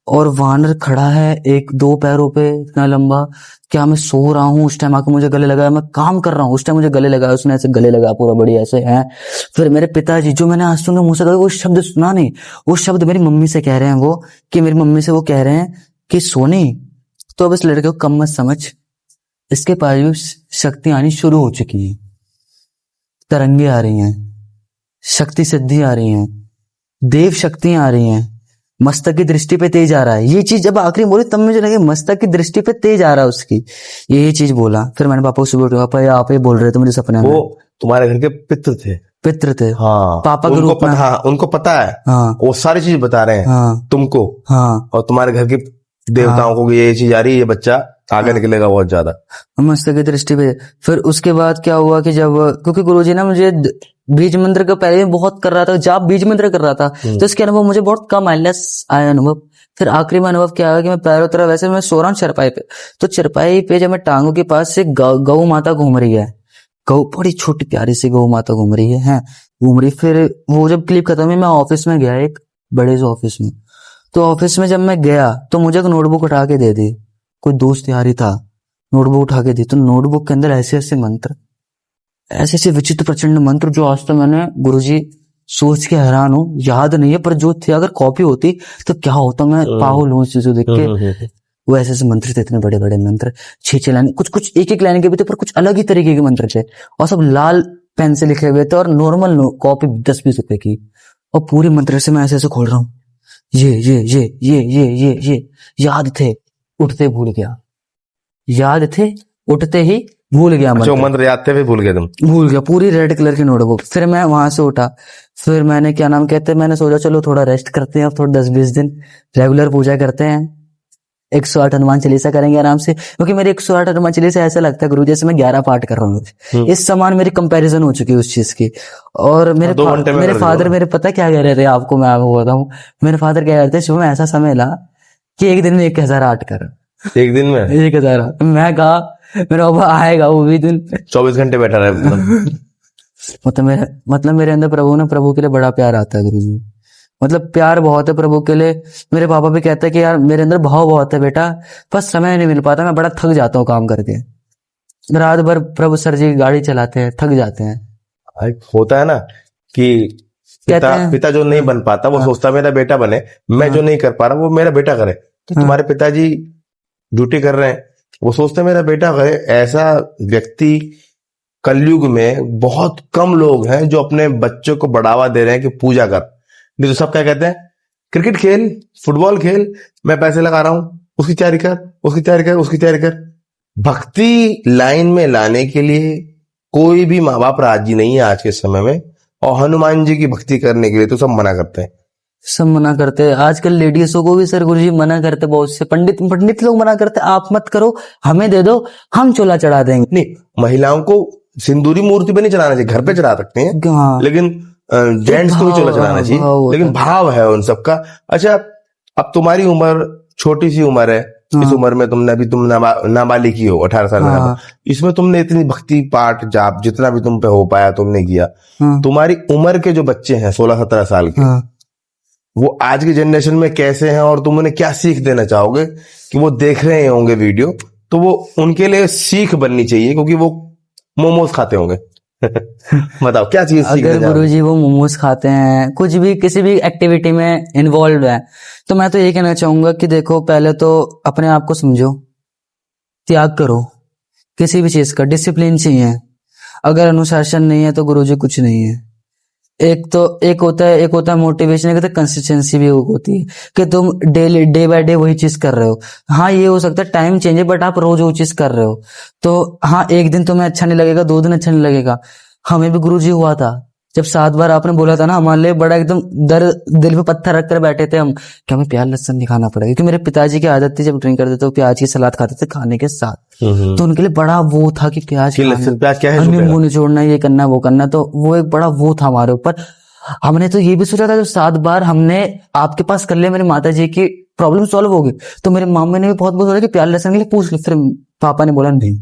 और वानर खड़ा है एक दो पैरों पे इतना लंबा। क्या मैं सो रहा हूँ उस टाइम आके मुझे गले लगाया, मैं काम कर रहा हूँ उस टाइम मुझे गले लगाया, उसने ऐसे गले लगा पूरा बढ़िया ऐसे है। फिर मेरे पिताजी, जो मैंने आज तक मुंह से कभी वो शब्द सुना नहीं, वो शब्द मेरी मम्मी से कह रहे हैं, वो कि मेरी मम्मी से वो कह रहे हैं कि सोनी तो अब इस लड़के को कम मत समझ, इसके पास भी शक्ति आनी शुरू हो चुकी है, तरंगे आ रही हैं, शक्ति सिद्धि आ रही हैं, देव शक्तियां आ रही हैं, मस्तक की दृष्टि पे तेज आ रहा है। ये चीज जब आखिरी बोली तब मुझे लगे मस्तक की दृष्टि पे तेज आ रहा है उसकी, ये चीज बोला। फिर मैंने पापा को सुबह उठा, पापा आप ये बोल रहे थे मुझे सपने में। वो तुम्हारे घर के पितृ थे। पितृ थे। हाँ, पापा के उनको रूप में। पता, हाँ, उनको पता है। हाँ वो सारी चीज बता रहे हैं हाँ तुमको, हाँ और तुम्हारे घर के देवताओं को कि ये चीज आ रही है, ये बच्चा आगे निकलेगा बहुत ज्यादा। मस्तक की दृष्टि पे। फिर उसके बाद क्या हुआ कि जब, क्योंकि गुरुजी ना मुझे बीज मंत्र का पहले बहुत कर रहा था, जाप बीज मंत्र कर रहा था, तो इसके अनुभव मुझे बहुत कम आया, लेस आया अनुभव। फिर आखिरी में अनुभव क्या आया कि मैं पैरों तरफ, वैसे मैं सो रहा हूँ चरपाई पे, तो चरपाई पे जब मैं टांगों के पास से गौ माता घूम रही है, गौ बड़ी छोटी प्यारी सी गौ माता घूम रही है घूम रही। फिर वो जब क्लिप खत्म हुई मैं ऑफिस में गया, एक बड़े से ऑफिस में, तो ऑफिस में जब मैं गया तो मुझे एक नोटबुक उठा के दे दी, कोई दोस्त यार ही था, नोटबुक उठा के दी, तो नोटबुक के अंदर ऐसे ऐसे मंत्र, ऐसे ऐसे विचित्र प्रचंड मंत्र जो आज तक मैंने गुरुजी सोच के हैरान हूँ, याद नहीं है, पर जो थे अगर कॉपी होती तो क्या होता, मैं पागल हूँ इस चीज को देख के। वो ऐसे ऐसे मंत्र थे, इतने बड़े बड़े मंत्र, 6 लाइन, कुछ कुछ एक लाइन के भी थे, पर कुछ अलग ही तरीके के मंत्र थे, और सब लाल पेन से लिखे हुए थे, और नॉर्मल कॉपी 10-20 रुपए की, और पूरे मंत्र से मैं ऐसे ऐसे खोल रहा हूँ, ये याद थे, उठते भूल गया, याद थे उठते ही भूल गया अच्छा, मंत्र याद थे, भूल गए तुम? भूल गया, पूरी रेड कलर की नोटबुक। फिर मैं वहां से उठा, फिर मैंने क्या नाम कहते हैं, मैंने सोचा चलो थोड़ा रेस्ट करते हैं, अब थोड़ा 10-20 दिन रेगुलर पूजा करते हैं, 108 हनुमान चालीसा करेंगे आराम से, क्योंकि मेरे 108 हनुमान चालीसा ऐसा लगता है गुरु जैसे मैं 11 पाठ कर रहा हूँ। इस समान मेरी कंपैरिजन हो चुकी है उस चीज की। और मेरे फादर मेरे पता क्या कह रहे थे आपको, मैं आपको बताऊं, मेरे फादर कह रहे थे शुभ में ऐसा समय ला कि एक दिन में 1008 कर, एक दिन में 1000। मैं कहा मेरा बाबा आएगा वो भी दिन, 24 घंटे बैठा रहे। मतलब मेरे अंदर प्रभु के लिए बड़ा प्यार आता है गुरु जी, मतलब प्यार बहुत है प्रभु के लिए। मेरे पापा भी कहते हैं कि यार मेरे अंदर भाव बहुत है बेटा, बस समय नहीं मिल पाता, मैं बड़ा थक जाता हूँ काम करके, रात भर प्रभु सर जी गाड़ी चलाते हैं, थक जाते हैं। होता है ना कि पिता जो नहीं बन पाता वो सोचता मेरा बेटा बने, मैं जो नहीं कर पा रहा वो मेरा बेटा करे। तो तुम्हारे पिताजी ड्यूटी कर रहे हैं, वो सोचते मेरा बेटा करे। ऐसा व्यक्ति कलयुग में बहुत कम लोग हैं जो अपने बच्चों को बढ़ावा दे रहे हैं कि पूजा कर। नहीं तो सब क्या कहते हैं, क्रिकेट खेल, फुटबॉल खेल, मैं पैसे लगा रहा हूं, उसकी तैयारी कर, उसकी तैयारी कर, उसकी तैयारी कर। भक्ति लाइन में लाने के लिए कोई भी माँ बाप राजी नहीं है आज के समय में, और हनुमान जी की भक्ति करने के लिए तो सब मना करते हैं, सब मना करते हैं। आजकल लेडीजों को भी सर गुरुजी मना करते, बहुत से पंडित लोग मना करते, आप मत करो, हमें दे दो, हम चोला चढ़ा देंगे। नहीं, महिलाओं को सिंदूरी मूर्ति पे नहीं चढ़ाना चाहिए, घर पे चढ़ा सकते हैं, हाँ। लेकिन जेंट्स को भी चोला चढ़ाना चाहिए, लेकिन भाव है उन सबका। अच्छा, अब तुम्हारी उम्र छोटी सी उम्र है, इस उम्र में तुम नाबालिग ही हो, 18 साल में, इसमें तुमने इतनी भक्ति पाठ जाप जितना भी तुम पे हो पाया तुमने किया। तुम्हारी उम्र के जो बच्चे हैं 16-17 साल के, वो आज की जनरेशन में कैसे हैं, और तुम उन्हें क्या सीख देना चाहोगे कि वो देख रहे होंगे वीडियो, तो वो उनके लिए सीख बननी चाहिए, क्योंकि वो मोमोज खाते होंगे। बताओ क्या चीज अगर गुरुजी वो मोमोज खाते हैं, कुछ भी किसी भी एक्टिविटी में इन्वॉल्व है, तो मैं तो ये कहना चाहूंगा कि देखो पहले तो अपने आप को समझो, त्याग करो किसी भी चीज का, डिसिप्लिन चाहिए। अगर अनुशासन नहीं है तो गुरुजी कुछ नहीं है। एक होता है मोटिवेशन, एक होता है कंसिस्टेंसी भी होती है कि तुम डे बाय डे वही चीज कर रहे हो। हाँ ये हो सकता है टाइम चेंज है, बट आप रोज वो चीज कर रहे हो, तो हाँ एक दिन तुम्हें अच्छा नहीं लगेगा, 2 दिन अच्छा नहीं लगेगा। हमें भी गुरुजी हुआ था जब 7 बार आपने बोला था ना, हमारे लिए बड़ा एकदम दिल पे पत्थर रख कर बैठे थे हम कि हमें प्याज लहसुन नहीं खाना पड़ेगा, क्योंकि मेरे पिताजी की आदत थी जब ड्रिंक करते तो प्याज की सलाद खाते थे खाने के साथ, तो उनके लिए बड़ा वो था कि प्याज क्या है, नींबू निचोड़ना, ये करना वो करना, तो वो एक बड़ा वो था हमारे ऊपर। हमने तो ये भी सोचा था जब 7 बार हमने आपके पास कर लिया, मेरी माता जी की प्रॉब्लम सॉल्व हो गई, तो मेरे मामा ने भी बहुत बोला कि प्याज लहसुन के लिए पूछ लो, फिर पापा ने बोला नहीं,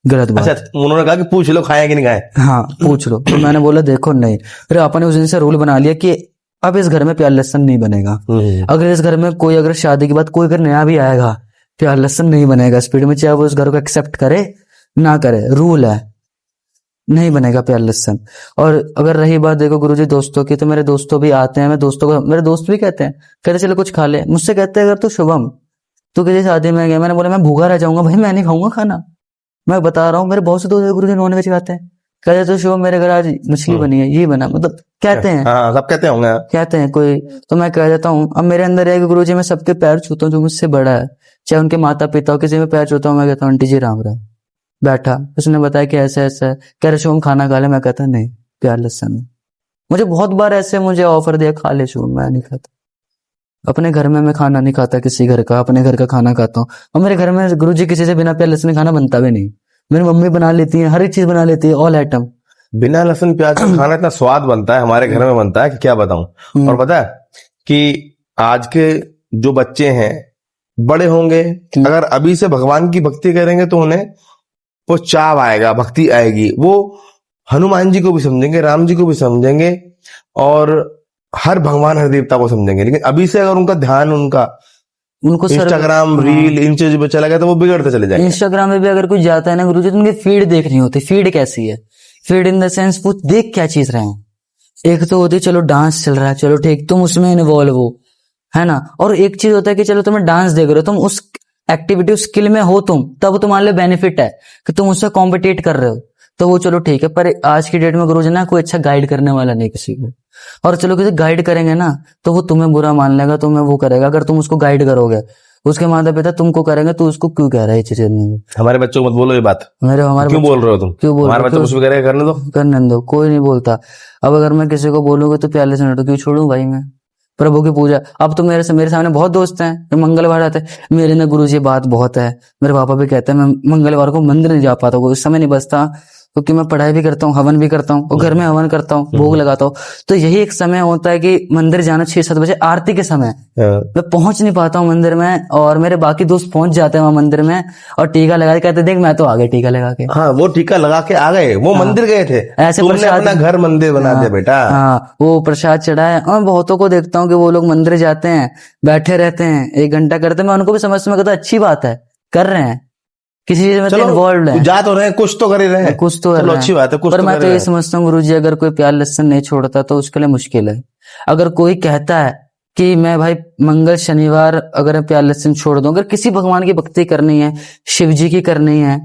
गलत बात। अच्छा, उन्होंने कहा कि पूछ लो खाए कि नहीं खाए। हाँ पूछ लो, तो मैंने बोला देखो नहीं। फिर आपने उस दिन से रूल बना लिया कि अब इस घर में प्याज लहसुन नहीं बनेगा। अगर इस घर में कोई, अगर शादी के बाद कोई अगर नया भी आएगा, प्याज लहसुन नहीं बनेगा स्पीड में, चाहे वो उस घर को एक्सेप्ट करे ना करे, रूल है, नहीं बनेगा प्याज लहसुन। और अगर रही बात देखो गुरुजी दोस्तों की, तो मेरे दोस्तों भी आते हैं, मैं दोस्तों को, मेरे दोस्त भी कहते चलो कुछ खा ले। मुझसे कहते हैं अगर तू शुभम तू किसी शादी में गया, मैंने बोला मैं भूखा रह जाऊंगा भाई, मैं नहीं खाऊंगा खाना, मैं बता रहा हूँ। मेरे बहुत से दोस्त गुरुजी नॉन वेज खाते हैं, कहते तो शुभम मेरे घर आज मछली बनी है, ये बना, मतलब कहते हैं। हाँ, सब कहते होंगे। कहते हैं कोई, तो मैं कह देता हूँ। अब मेरे अंदर है कि गुरुजी मैं सबके पैर छूता हूँ जो मुझसे बड़ा है, चाहे उनके माता पिता हो, किसी में पैर छूता हूँ, मैं कहता हूँ आंटी जी राम राम। बैठा, उसने बताया कि ऐसा ऐसा है, कह रहे शुभम खाना खा ले, मैं कहता नहीं प्याज लहसुन। मुझे बहुत बार ऐसे मुझे ऑफर दिया खा ले शुभम, मैं नहीं खाता। अपने घर में मैं खाना नहीं खाता किसी घर का, अपने घर का खाना खाता हूँ। और मेरे घर में गुरुजी किसी से बिना प्याज लहसुन खाना बनता भी नहीं। मेरी मम्मी बना लेती है, हर एक चीज बना लेती है, ऑल आइटम। बिना लहसुन प्याज का खाना इतना स्वाद बनता है हमारे घर में बनता है कि क्या बताऊं। और पता है कि आज के जो बच्चे हैं बड़े होंगे, अगर अभी से भगवान की भक्ति करेंगे तो उन्हें वो चाव आएगा, भक्ति आएगी, वो हनुमान जी को भी समझेंगे, राम जी को भी समझेंगे, और हर भगवान हर देवता को समझेंगे। लेकिन अभी से अगर उनका ध्यान उनको इंस्टाग्राम रील इन चीजों पे चला गया तो वो बिगड़ते चले जाएंगे। इंस्टाग्राम में भी अगर कोई जाता है ना गुरुजी, तो उनकी फीड देखनी होती है। फीड कैसी है? फीड इन द सेंस वो देख क्या चीज रहे हैं। एक तो होती है चलो डांस चल रहा है, चलो ठीक, तुम उसमें इन्वॉल्व हो, है ना। और एक चीज होता है कि चलो तुम्हें डांस देख रहे हो, तुम उस एक्टिविटी स्किल में हो, तुम तब तुम्हारे लिए बेनिफिट है कि तुम उससे कॉम्पिटिट कर रहे हो, तो वो चलो ठीक है। पर आज की डेट में गुरुजी ना कोई अच्छा गाइड करने वाला नहीं किसी को। और चलो किसी गाइड करेंगे ना तो वो तुम्हें बुरा मान लेगा, तुम्हें वो करेगा। अगर तुम उसको गाइड करोगे, उसके माता पिता तुमको करेंगे, तो उसको क्यों कह रहा है ये चीजें नहीं। हमारे बच्चों को मत बोलो ये बात। हमारे क्यों बोल रहे हो तुम? क्यों बोल हमारे बच्चे कुछ भी करेगा करने दो, करने दो, कोई नहीं बोलता। अब अगर मैं किसी को बोलूंगा तो प्याले से क्यों छोड़ू भाई मैं प्रभु की पूजा। अब तो मेरे सामने बहुत दोस्त हैं जो मंगलवार आते हैं, मेरे ना गुरुजी बात बहुत है। मेरे पापा भी कहते हैं मैं मंगलवार को मंदिर नहीं जा पाता, कोई समय नहीं बचता, क्योंकि मैं पढ़ाई भी करता हूँ, हवन भी करता हूँ, और घर में हवन करता हूँ, भोग लगाता हूँ। तो यही एक समय होता है कि मंदिर जाना 6-7 बजे आरती के समय, मैं पहुंच नहीं पाता हूँ मंदिर में, और मेरे बाकी दोस्त पहुंच जाते हैं वहां मंदिर में और टीका लगा के कहते देख मैं तो आ गया टीका लगा के। हाँ, वो टीका लगा के आ गए, वो मंदिर गए थे, ऐसे तुमने अपना घर मंदिर बना दिया बेटा। हाँ, वो प्रसाद चढ़ाए। और बहुतों को देखता हूँ कि वो लोग मंदिर जाते हैं, बैठे रहते हैं, 1 घंटा करते हैं। मैं उनको भी समझता हूँ, मैं अच्छी बात है, कर रहे हैं, किसी चीज में इन्वॉल्व है, जा तो रहे हैं, कुछ तो कर ही रहे हैं, कुछ तो चलो अच्छी बात है, कुछ पर तो मैं तो ये समझता हूँ गुरुजी अगर कोई प्याज लहसुन नहीं छोड़ता तो उसके लिए मुश्किल है। अगर कोई कहता है कि मैं भाई मंगल शनिवार अगर प्याज लहसुन छोड़ दूं, अगर किसी भगवान की भक्ति करनी है, शिव जी की करनी है,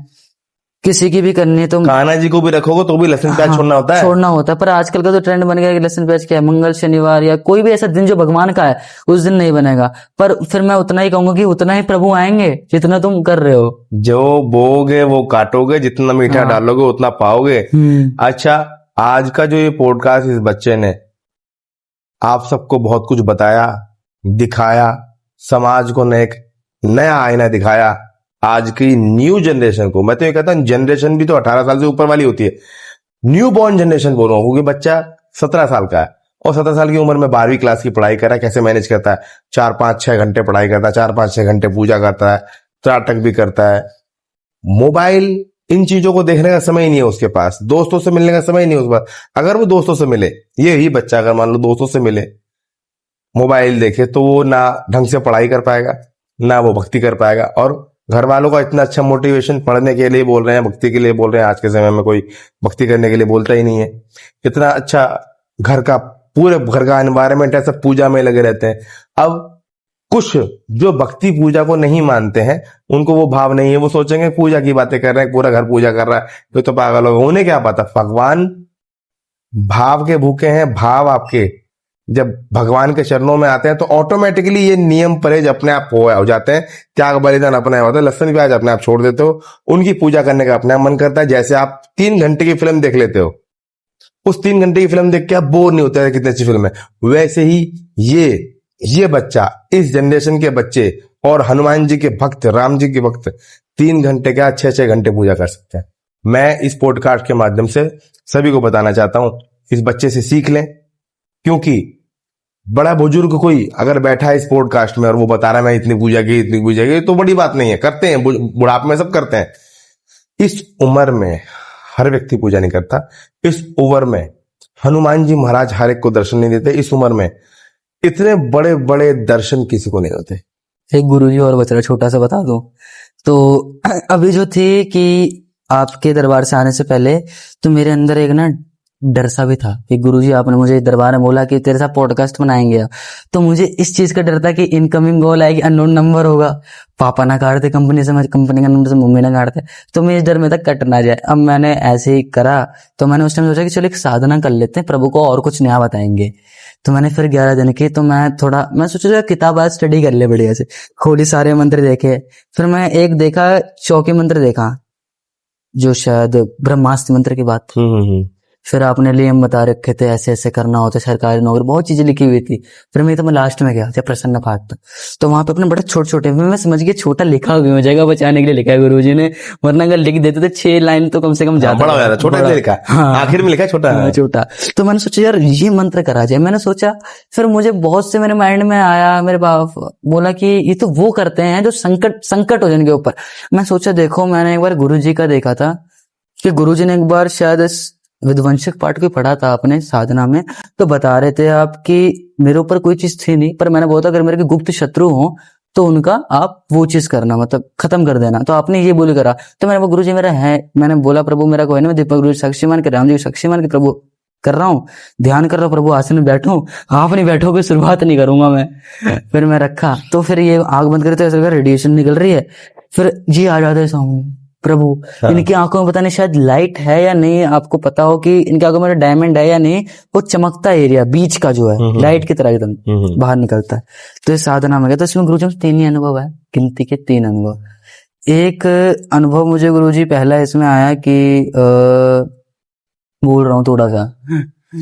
किसी की भी करनी है, तो कान्हा जी को भी रखोगे तो भी लहसुन प्याज छोड़ना होता है, छोड़ना होता है। पर आजकल का तो ट्रेंड बन गया कि लहसुन प्याज क्या है, मंगल शनिवार या कोई भी ऐसा दिन जो भगवान का है उस दिन नहीं बनेगा। पर फिर मैं उतना ही कहूंगा कि उतना ही प्रभु आएंगे जितना तुम कर रहे हो। जो बोओगे वो काटोगे, जितना मीठा डालोगे उतना पाओगे। अच्छा, आज का जो ये पॉडकास्ट इस बच्चे ने आप सबको बहुत कुछ बताया, दिखाया, समाज को एक नया आईना दिखाया। आज की न्यू जनरेशन को, मैं तो ये कहता हूं जनरेशन भी तो 18 साल से ऊपर वाली होती है, न्यू बॉर्न जनरेशन बोल रहा हूं, क्योंकि बच्चा 17 साल का है और 17 साल की उम्र में 12वीं क्लास की पढ़ाई कर रहा है। कैसे मैनेज करता है? 4-5-6 घंटे पढ़ाई करता है, 4-5-6 घंटे पूजा करता है, त्राटक भी करता है। मोबाइल, इन चीजों को देखने का समय ही नहीं है उसके पास, दोस्तों से मिलने का समय ही नहीं है उसके पास। अगर वो दोस्तों से मिले, यही बच्चा अगर मान लो दोस्तों से मिले, मोबाइल देखे, तो वो ना ढंग से पढ़ाई कर पाएगा, ना वो भक्ति कर पाएगा। और घर वालों का इतना अच्छा मोटिवेशन पढ़ने के लिए बोल रहे हैं, भक्ति के लिए बोल रहे हैं, आज के समय में कोई भक्ति करने के लिए बोलता ही नहीं है। इतना अच्छा घर का, पूरे घर का एनवायरनमेंट है, सब पूजा में लगे रहते हैं। अब कुछ जो भक्ति पूजा को नहीं मानते हैं, उनको वो भाव नहीं है, वो सोचेंगे पूजा की बातें कर रहे हैं, पूरा घर पूजा कर रहा है तो पागल होगा। उन्हें क्या पता भगवान भाव के भूखे हैं। भाव आपके जब भगवान के चरणों में आते हैं तो ऑटोमेटिकली ये नियम परहेज अपने आप हो जाते हैं, त्याग बलिदान अपने आप होता है, लहसुन प्याज अपने आप छोड़ देते हो, उनकी पूजा करने का अपने आप मन करता है। जैसे आप 3 घंटे की फिल्म देख लेते हो, उस 3 घंटे की फिल्म देख के आप बोर नहीं होते, कितनी अच्छी फिल्म है, वैसे ही ये बच्चा, इस जनरेशन के बच्चे और हनुमान जी के भक्त, राम जी के भक्त 3 घंटे क्या 6-6 घंटे पूजा कर सकते हैं। मैं इस पॉडकास्ट के माध्यम से सभी को बताना चाहता हूं, इस बच्चे से सीख लें, क्योंकि बड़ा बुजुर्ग कोई अगर बैठा है इस पॉडकास्ट में और वो बता रहा है मैं इतनी पूजा की तो बड़ी बात नहीं है, करते हैं, बुढ़ापे में सब करते हैं। इस उम्र में हर व्यक्ति पूजा नहीं करता। इस उम्र में हनुमान जी महाराज हर एक को दर्शन नहीं देते। इस उम्र में इतने बड़े बड़े दर्शन किसी को नहीं होते। एक गुरुजी और बच रहा, छोटा सा बता दूं तो अभी जो थी कि आपके दरबार से आने से पहले तो मेरे अंदर एक ना डर सा भी था कि गुरुजी आपने मुझे दरबार में बोला कि तेरे साथ पॉडकास्ट बनाएंगे, तो मुझे इस चीज का डर था कि इनकमिंग कॉल आएगी, अननोन नंबर होगा, पापा ना काटते कंपनी से, कंपनी का नंबर से मम्मी ना काटते, तो मैं इस डर में तक कट ना जाए। अब मैंने ऐसे ही करा, तो मैंने उस टाइम सोचा कि चलो एक साधना कर लेते हैं, प्रभु को और कुछ नया बताएंगे। तो मैंने फिर 11 दिन की, तो मैं सोचा किताब आज स्टडी कर ले बढ़िया से, खोली सारे मंत्र देखे। फिर मैं एक देखा चौकी मंत्र देखा जो शायद ब्रह्मास्त्र मंत्र की बात थी। फिर आपने नियम बता रखे थे, ऐसे ऐसे करना होता है, सरकारी नौकरी, बहुत चीजें लिखी हुई थी। फिर मैं लास्ट में गया जब प्रसन्न पाठ, तो वहां पे अपने बड़े छोटे छोटे, मैं समझ गया छोटा लिखा हुआ है, जगह बचाने के लिए लिखा है गुरुजी ने, वरना अगर लिख देते तो 6 लाइन तो कम से कम ज्यादा बड़ा हो जाता, छोटा इसलिए लिखा, आखिर में लिखा छोटा छोटा। तो मैंने सोचा यार ये मंत्र करा जाए, मैंने सोचा। फिर मुझे बहुत से मेरे माइंड में आया, मेरे बाप बोला कि ये तो वो करते हैं जो संकट हो जिनके ऊपर। मैं सोचा देखो, मैंने एक बार गुरुजी का देखा था कि गुरुजी ने एक बार शायद विध्वंसक पाठ को पढ़ा था अपने साधना में, तो बता रहे थे आप कि मेरे ऊपर कोई चीज थी नहीं, पर मैंने बोला था अगर मेरे गुप्त शत्रु हो तो उनका आप वो चीज करना, मतलब खत्म कर देना। तो आपने ये बोल करा, तो मैंने वो गुरुजी मेरा है, मैंने बोला प्रभु मेरा कोई नहीं, मैं दीपक गुरु साक्षी मान के, राम जी साक्षी मान के प्रभु कर रहा हूँ, ध्यान कर रहा हूँ, प्रभु आसन में बैठो, आप नहीं बैठोगे शुरुआत नहीं करूंगा मैं। फिर मैं रखा, तो फिर ये आग बंद करते ऐसा रेडिएशन निकल रही है, फिर जी आ जाते हैं सामने प्रभु। इनकी आंखों में पता नहीं शायद लाइट है या नहीं, आपको पता हो कि इनकी आंखों में डायमंड है या नहीं, वो चमकता एरिया बीच का जो है लाइट की तरह एकदम बाहर निकलता है। तो ये साधना में गया, तो इसमें गुरुजी में 3 ही अनुभव है, गिनती के 3 अनुभव। एक अनुभव मुझे गुरुजी पहला इसमें आया कि बोल रहा हूँ थोड़ा सा,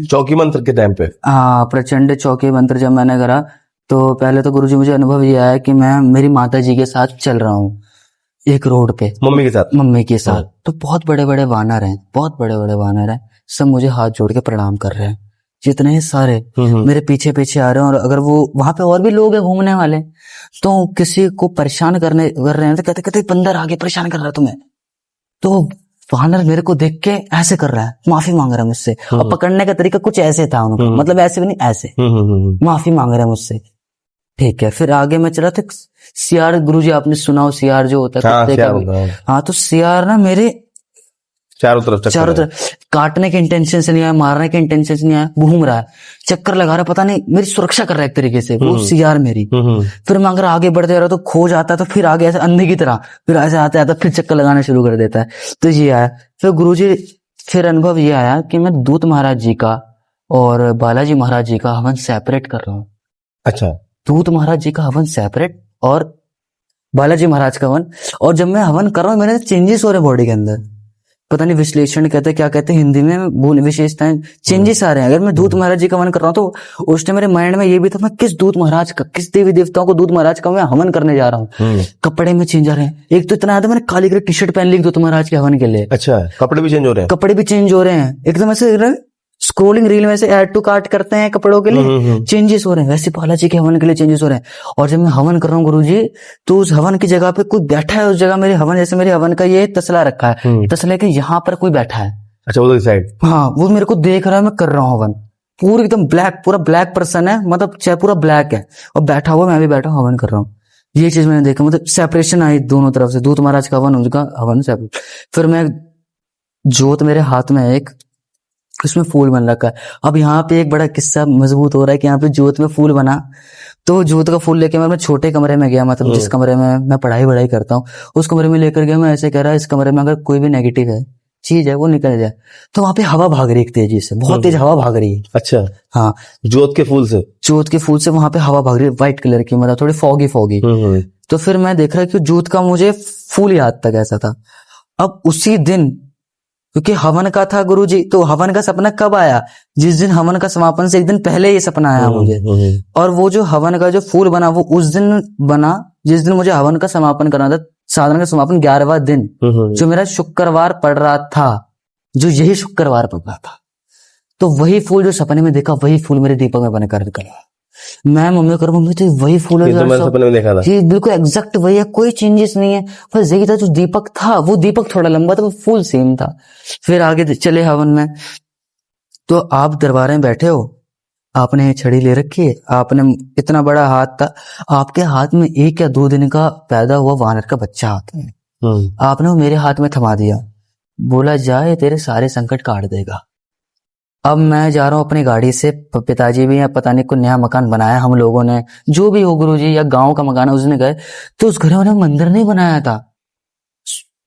चौकी मंत्र के टाइम पे, हाँ प्रचंड चौकी मंत्र जब मैंने करा, तो पहले तो गुरुजी मुझे अनुभव ये आया कि मैं मेरी माता जी के साथ चल रहा हूँ एक रोड पे, मम्मी के साथ, तो बहुत बड़े बड़े वानर हैं, बहुत बड़े बड़े वानर हैं, सब मुझे हाथ जोड़ के प्रणाम कर रहे हैं, जितने ही सारे मेरे पीछे पीछे आ रहे हैं। और अगर वो वहां पे और भी लोग हैं घूमने वाले, तो किसी को परेशान कर रहे हैं, तो कहते बंदर आगे परेशान कर रहा है तुम्हें, तो वानर मेरे को देख के ऐसे कर रहा है, माफी मांग रहा है मुझसे, और पकड़ने का तरीका कुछ ऐसे था उनका, मतलब ऐसे भी नहीं, ऐसे माफी मांग रहा है मुझसे। ठीक है, फिर आगे मैं चला, तो सियार, गुरुजी आपने सुना हो सियार जो होता है कुत्ते का, हाँ, तो सियार ना मेरे चारों तरफ काटने के इंटेंशन से नहीं आया, मारने के इंटेंशन से नहीं आया, घूम रहा है, चक्कर लगा रहा है, पता नहीं मेरी सुरक्षा कर रहा है एक तरीके से वो सियार मेरी। फिर मैं अगर आगे बढ़ते रहा तो खो जाता है, तो फिर आगे ऐसे अंधे की तरह फिर ऐसे आता है, फिर चक्कर लगाना शुरू कर देता है। तो ये आया, फिर गुरुजी फिर अनुभव ये आया कि मैं दूत महाराज जी का और बालाजी महाराज जी का हवन सेपरेट कर रहा हूँ। अच्छा, दूत महाराज जी का हवन सेपरेट और बालाजी महाराज का हवन, और जब मैं हवन कर रहा हूँ मेरे चेंजेस हो रहे बॉडी के अंदर, पता नहीं विश्लेषण कहते क्या कहते हैं हिंदी में, भूल विशेषताएं, चेंजेस आ रहे हैं। अगर मैं दूत महाराज जी का हवन कर रहा हूँ तो उस टाइम मेरे माइंड में ये भी था मैं किस दूत महाराज का, किस देवी देवताओं को दूत महाराज का मैं हवन करने जा रहा हूँ। कपड़े में चेंज आ रहे हैं, एक तो इतना याद है मैंने काली कलर टी शर्ट पहन ली दूत महाराज के हवन के लिए। अच्छा, कपड़े भी चेंज हो रहे हैं, कपड़े भी चेंज हो रहे हैं, एकदम ऐसे स्क्रोलिंग रील में से ऐड टू कार्ट करते हैं कपड़ों के लिए, चेंजेस हो रहे हैं, वैसे बालाजी के हवन के लिए चेंजेस हो रहे हैं। और जब मैं हवन कर रहा हूँ गुरुजी, तो उस हवन की जगह पे कोई बैठा है, उस जगह मेरे हवन, जैसे मेरे हवन का ये तसला रखा है, तसले के यहाँ पर कोई बैठा है। अच्छा, उधर साइड, हाँ, वो मेरे को देख रहा है, मैं कर रहा हूँ हवन, पूरी एकदम ब्लैक, पूरा ब्लैक पर्सन है, मतलब चाहे पूरा ब्लैक है, और बैठा हुआ, मैं भी बैठा हूँ, हवन कर रहा हूँ। ये चीज मैंने देखा, मतलब सेपरेशन आई दोनों तरफ से, दूत महाराज का हवन, उनका हवन सेपरेट। फिर मैं जोत मेरे हाथ में एक, उसमें फूल बन रखा है। अब यहाँ पे एक बड़ा किस्सा मजबूत हो रहा है कि यहाँ पे जोत में फूल बना, तो जोत का फूल लेके मैं छोटे कमरे में गया, मतलब जिस कमरे में मैं पढ़ाई करता हूँ उस कमरे में लेकर गया। मैं ऐसे कह रहा इस कमरे में अगर कोई भी नेगेटिव है चीज है वो निकल जाए। तो वहां पे हवा भाग रही है तेजी से, बहुत तेज हवा भाग रही है। अच्छा, हाँ, जोत के फूल से वहां पे हवा भाग रही है, व्हाइट कलर की, मतलब थोड़ी फॉगी। तो फिर मैं देख रहा कि जोत का मुझे फूल याद तक ऐसा था। अब उसी दिन, क्योंकि हवन का था गुरुजी, तो हवन का सपना कब आया? जिस दिन हवन का समापन से एक दिन पहले ये सपना आया मुझे। और वो जो हवन का जो फूल बना वो उस दिन बना जिस दिन मुझे हवन का समापन करना था। साधना का समापन 11वां दिन, जो मेरा शुक्रवार पड़ रहा था, जो यही शुक्रवार पड़ रहा था। तो वही फूल जो सपने में देखा, वही फूल मेरे दीपक में बनकर निकला। मैं मम्मी कर मम्मी तो वही फूल है ये तो यार मैंने सब। सपने में देखा था। ये बिल्कुल एग्जैक्ट वही है, कोई चेंजेस नहीं है। बस यही था जो दीपक था, वो दीपक थोड़ा लंबा था, वो फुल सेम था। फिर आगे चले हवन में, तो आप दरबार में बैठे हो, आपने छड़ी ले रखी है, आपने इतना बड़ा हाथ था, आपके हाथ में 1 या 2 दिन का पैदा हुआ वानर का बच्चा हाथ में, आपने वो मेरे हाथ में थमा दिया, बोला जाए तेरे सारे संकट काट देगा। अब मैं जा रहा हूँ अपनी गाड़ी से, पिताजी भी, या पता नहीं कोई नया मकान बनाया हम लोगों ने, जो भी हो गुरुजी, या गांव का मकान है उसने गए, तो उस घर में मंदिर नहीं बनाया था।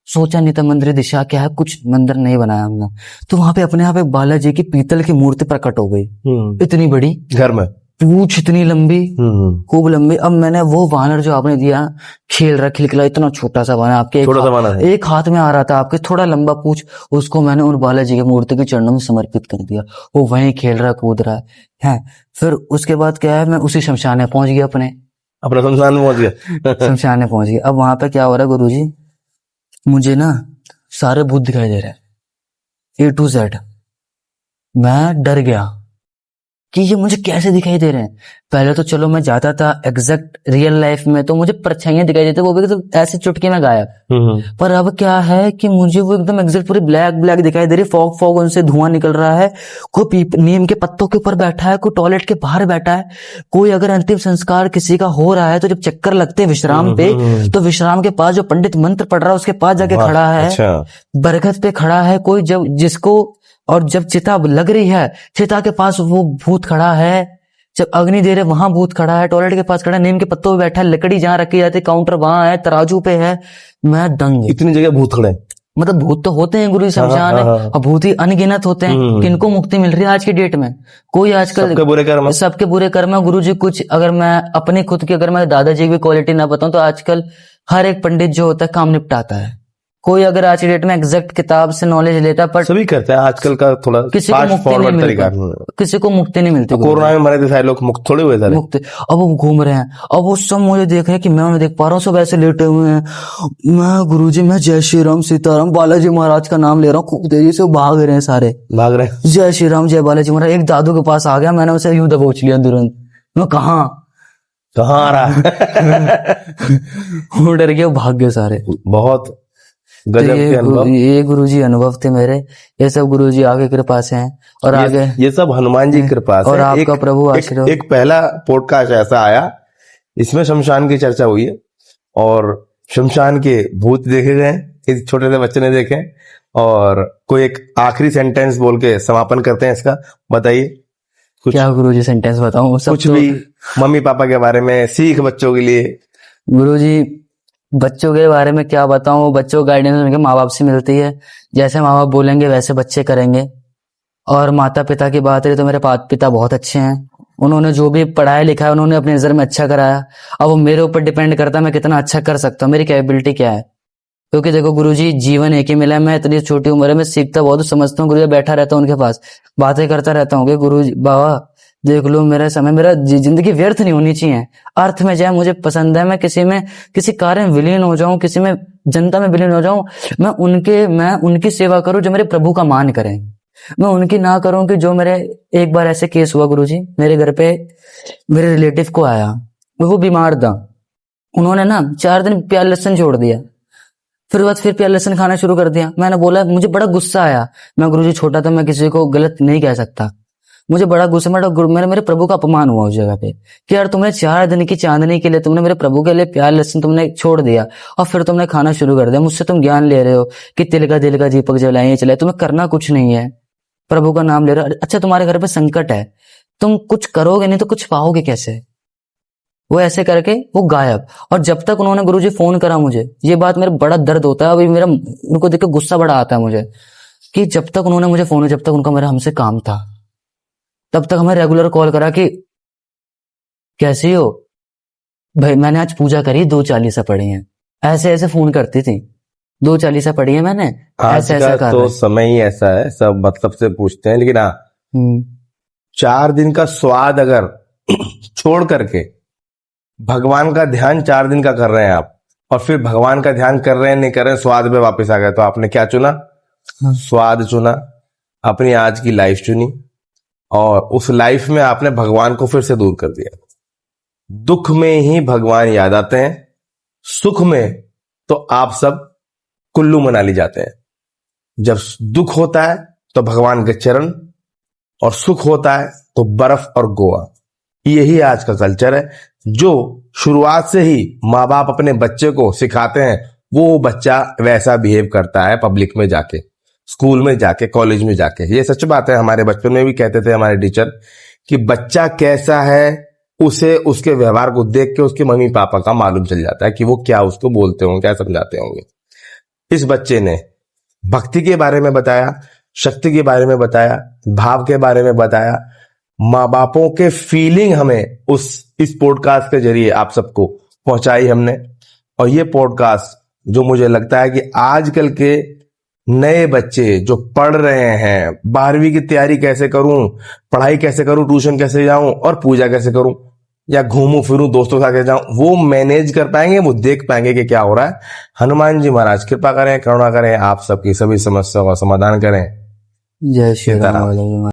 सोचा नहीं था मंदिर दिशा क्या है, कुछ मंदिर नहीं बनाया हमने। तो वहां पे अपने आप एक बालाजी की पीतल की मूर्ति प्रकट हो गई, इतनी बड़ी, घर में पूछ इतनी लंबी, खूब लंबी। अब मैंने वो वानर जो आपने दिया, खेल रहा खिलखिला, इतना छोटा सा वानर, आपके छोटा सा वानर है। एक हाथ में आ रहा था, आपके थोड़ा लंबा पूछ, उसको मैंने उन बालाजी की मूर्ति के चरणों में समर्पित कर दिया। वो वहीं खेल रहा कूद रहा है। फिर उसके बाद क्या है, मैं उसी शमशान में पहुंच गया, अपना शमशान में पहुंच गया। शमशान में पहुंच गया। अब वहां पे क्या हो रहा है गुरुजी, मुझे ना सारे भूत दिखाई दे रहे हैं, A to Z। मैं डर गया कि ये मुझे कैसे दिखाई दे रहे हैं। पहले तो चलो मैं जाता था एग्जैक्ट रियल लाइफ में, तो मुझे परछाइयां दिखाई देती, वो भी तो ऐसे चुटकी में गायब। पर अब क्या है कि मुझे वो एकदम एग्जैक्ट पूरी ब्लैक ब्लैक दिखाई दे रही, फॉग फॉग उनसे धुआं निकल रहा है। कोई नीम के पत्तों के ऊपर बैठा है, कोई टॉयलेट के बाहर बैठा है, कोई अगर अंतिम संस्कार किसी का हो रहा है तो जब चक्कर लगते हैं विश्राम पे, तो विश्राम के पास जो पंडित मंत्र पढ़ रहा है उसके पास जाके खड़ा है। अच्छा। बरगद पे खड़ा है कोई, जब जिसको, और जब चिता लग रही है, चिता के पास वो भूत खड़ा है, जब अग्नि दे रहे वहां भूत खड़ा है, टॉयलेट के पास खड़ा है, नीम के पत्तों पे बैठा है, लकड़ी जहां रखी जाती है, काउंटर वहां है, तराजू पे है। मैं दंग। इतनी जगह भूत खड़े हैं। मतलब भूत तो होते हैं गुरु, शमशान है, और भूत ही अनगिनत होते हैं। किनको मुक्ति मिल रही है आज की डेट में? कोई आजकल सबके बुरे कर्म। सबके बुरे कर्म है गुरु जी। कुछ अगर मैं अपनी खुद की, अगर मैं दादाजी की भी क्वालिटी ना बताऊं, तो आजकल हर एक पंडित जो होता है काम निपटाता है। कोई अगर आज की डेट में एग्जैक्ट किताब से नॉलेज लेता है, पर सभी करते हैं आजकल का थोड़ा किसी को फास्ट मुक्ति नहीं फॉरवर्ड तरीका। मिलती, किसी को मुक्ति नहीं मिलती। कोरोना में मरे थे सारे लोग, मुक्त थोड़े हुए सारे। मुक्त। अब वो घूम रहे हैं, अब वो सब मुझे देख रहे हैं कि मैं उन्हें देख पा रहा हूँ, सब ऐसे लेटे हुए हैं। मैं गुरुजी, मैं जय श्री राम सीताराम बालाजी महाराज का नाम ले रहा हूँ, खूब तेजी से भाग रहे हैं सारे, भाग रहे हैं। जय श्री राम जय बालाजी महाराज। एक दादू के पास आ गया, मैंने उसे यूं दबोच लिया तुरंत। मैं कहाँ आ रहा वो डर गया, भाग गए सारे। बहुत गजब के अनुभव। ये गुरुजी अनुभव थे मेरे, ये सब गुरुजी आगे कृपा से हैं। और आगे ये सब हनुमान जी की कृपा से। और आपका प्रभु आशीर्वाद। एक पहला पॉडकास्ट ऐसा आया, इसमें शमशान की चर्चा हुई है और शमशान के भूत देखे गए, एक छोटे से बच्चे ने देखे, और कोई एक आखिरी सेंटेंस बोल के समापन करते हैं इसका। बताइए कुछ। क्या गुरुजी सेंटेंस बताऊं? सब कुछ तो भी मम्मी पापा के बारे में, सीख बच्चों के लिए। गुरुजी बच्चों के बारे में क्या बताऊं, बच्चों को गाइडेंस उनके माँ बाप से मिलती है, जैसे माँ बाप बोलेंगे वैसे बच्चे करेंगे। और माता पिता की बात रही तो मेरे पिता बहुत अच्छे हैं, उन्होंने जो भी पढ़ाया लिखा है उन्होंने अपनी नजर में अच्छा कराया। अब वो मेरे ऊपर डिपेंड करता है मैं कितना अच्छा कर सकता हूँ, मेरी कैपेबिलिटी क्या है। क्योंकि देखो गुरुजी, जीवन एक ही मिला है, मैं इतनी छोटी उम्र में सीखता बहुत समझता हूँ। गुरुजी बैठा रहता हूँ उनके पास, बातें करता रहता हूँ कि गुरुजी बाबा देख लो मेरा समय, मेरा जिंदगी व्यर्थ नहीं होनी चाहिए, अर्थ में जाए। मुझे पसंद है मैं किसी कार्य में विलीन हो जाऊं, किसी में जनता में विलीन हो जाऊं, मैं उनकी सेवा करूं जो मेरे प्रभु का मान करें। मैं उनकी ना करूं कि जो मेरे, एक बार ऐसे केस हुआ गुरुजी, मेरे घर पे मेरे रिलेटिव को आया, वो बीमार था, उन्होंने ना 4 दिन प्याज लहसुन छोड़ दिया, फिर प्याज लहसुन खाना शुरू कर दिया। मैंने बोला, मुझे बड़ा गुस्सा आया। मैं गुरुजी छोटा था, मैं किसी को गलत नहीं कह सकता, मुझे बड़ा गुस्सा, मेरे प्रभु का अपमान हुआ उस जगह पे कि यार तुमने 4 दिन की चांदनी के लिए तुमने मेरे प्रभु के लिए प्याज लहसुन तुमने छोड़ दिया और फिर तुमने खाना शुरू कर दिया। मुझसे तुम ज्ञान ले रहे हो कि तिल का दीपक जलाइए चलाए, तुम्हें करना कुछ नहीं है, प्रभु का नाम ले रहे हो। अच्छा तुम्हारे घर पे संकट है, तुम कुछ करोगे नहीं तो कुछ पाओगे कैसे? वो ऐसे करके वो गायब। और जब तक उन्होंने गुरुजी फोन करा मुझे, ये बात मेरा बड़ा दर्द होता है अभी, मेरा उनको देख के गुस्सा बड़ा आता है मुझे कि जब तक उन्होंने मुझे फोन, जब तक उनका मेरा हमसे काम था, तब तक हमें रेगुलर कॉल करा कि कैसी हो भाई, मैंने आज पूजा करी, 2 चालीसा पढ़ी हैं, ऐसे ऐसे फोन करती थी, 2 चालीसा पढ़ी है मैंने, आज ऐसे का तो समय ही ऐसा है, सब मतलब से पूछते हैं। लेकिन हाँ, 4 दिन का स्वाद अगर छोड़ करके भगवान का ध्यान 4 दिन का कर रहे हैं आप, और फिर भगवान का ध्यान कर रहे हैं नहीं कर रहे हैं, स्वाद पे वापस आ गए, तो आपने क्या चुना? स्वाद चुना, अपनी आज की लाइफ चुनी, और उस लाइफ में आपने भगवान को फिर से दूर कर दिया। दुख में ही भगवान याद आते हैं, सुख में तो आप सब कुल्लू मनाली जाते हैं। जब दुख होता है तो भगवान के चरण, और सुख होता है तो बर्फ और गोवा। यही आज का कल्चर है, जो शुरुआत से ही माँ बाप अपने बच्चे को सिखाते हैं, वो बच्चा वैसा बिहेव करता है पब्लिक में जाके, स्कूल में जाके, कॉलेज में जाके। ये सच बात है, हमारे बचपन में भी कहते थे हमारे टीचर कि बच्चा कैसा है उसे उसके व्यवहार को देख के उसके मम्मी पापा का मालूम चल जाता है कि वो क्या उसको बोलते होंगे, क्या समझाते होंगे। इस बच्चे ने भक्ति के बारे में बताया, शक्ति के बारे में बताया, भाव के बारे में बताया। माँ बापों के फीलिंग हमें इस पॉडकास्ट के जरिए आप सबको पहुंचाई हमने। और ये पॉडकास्ट जो मुझे लगता है कि आजकल के नए बच्चे जो पढ़ रहे हैं, 12वीं की तैयारी कैसे करूं, पढ़ाई कैसे करूं, ट्यूशन कैसे जाऊं और पूजा कैसे करूं, या घूमूं फिरूं दोस्तों के साथ कैसे जाऊं, वो मैनेज कर पाएंगे, वो देख पाएंगे कि क्या हो रहा है। हनुमान जी महाराज कृपा करें, करुणा करें, आप सबकी सभी समस्याओं का समाधान करें। जय श्री सीताराम। राम।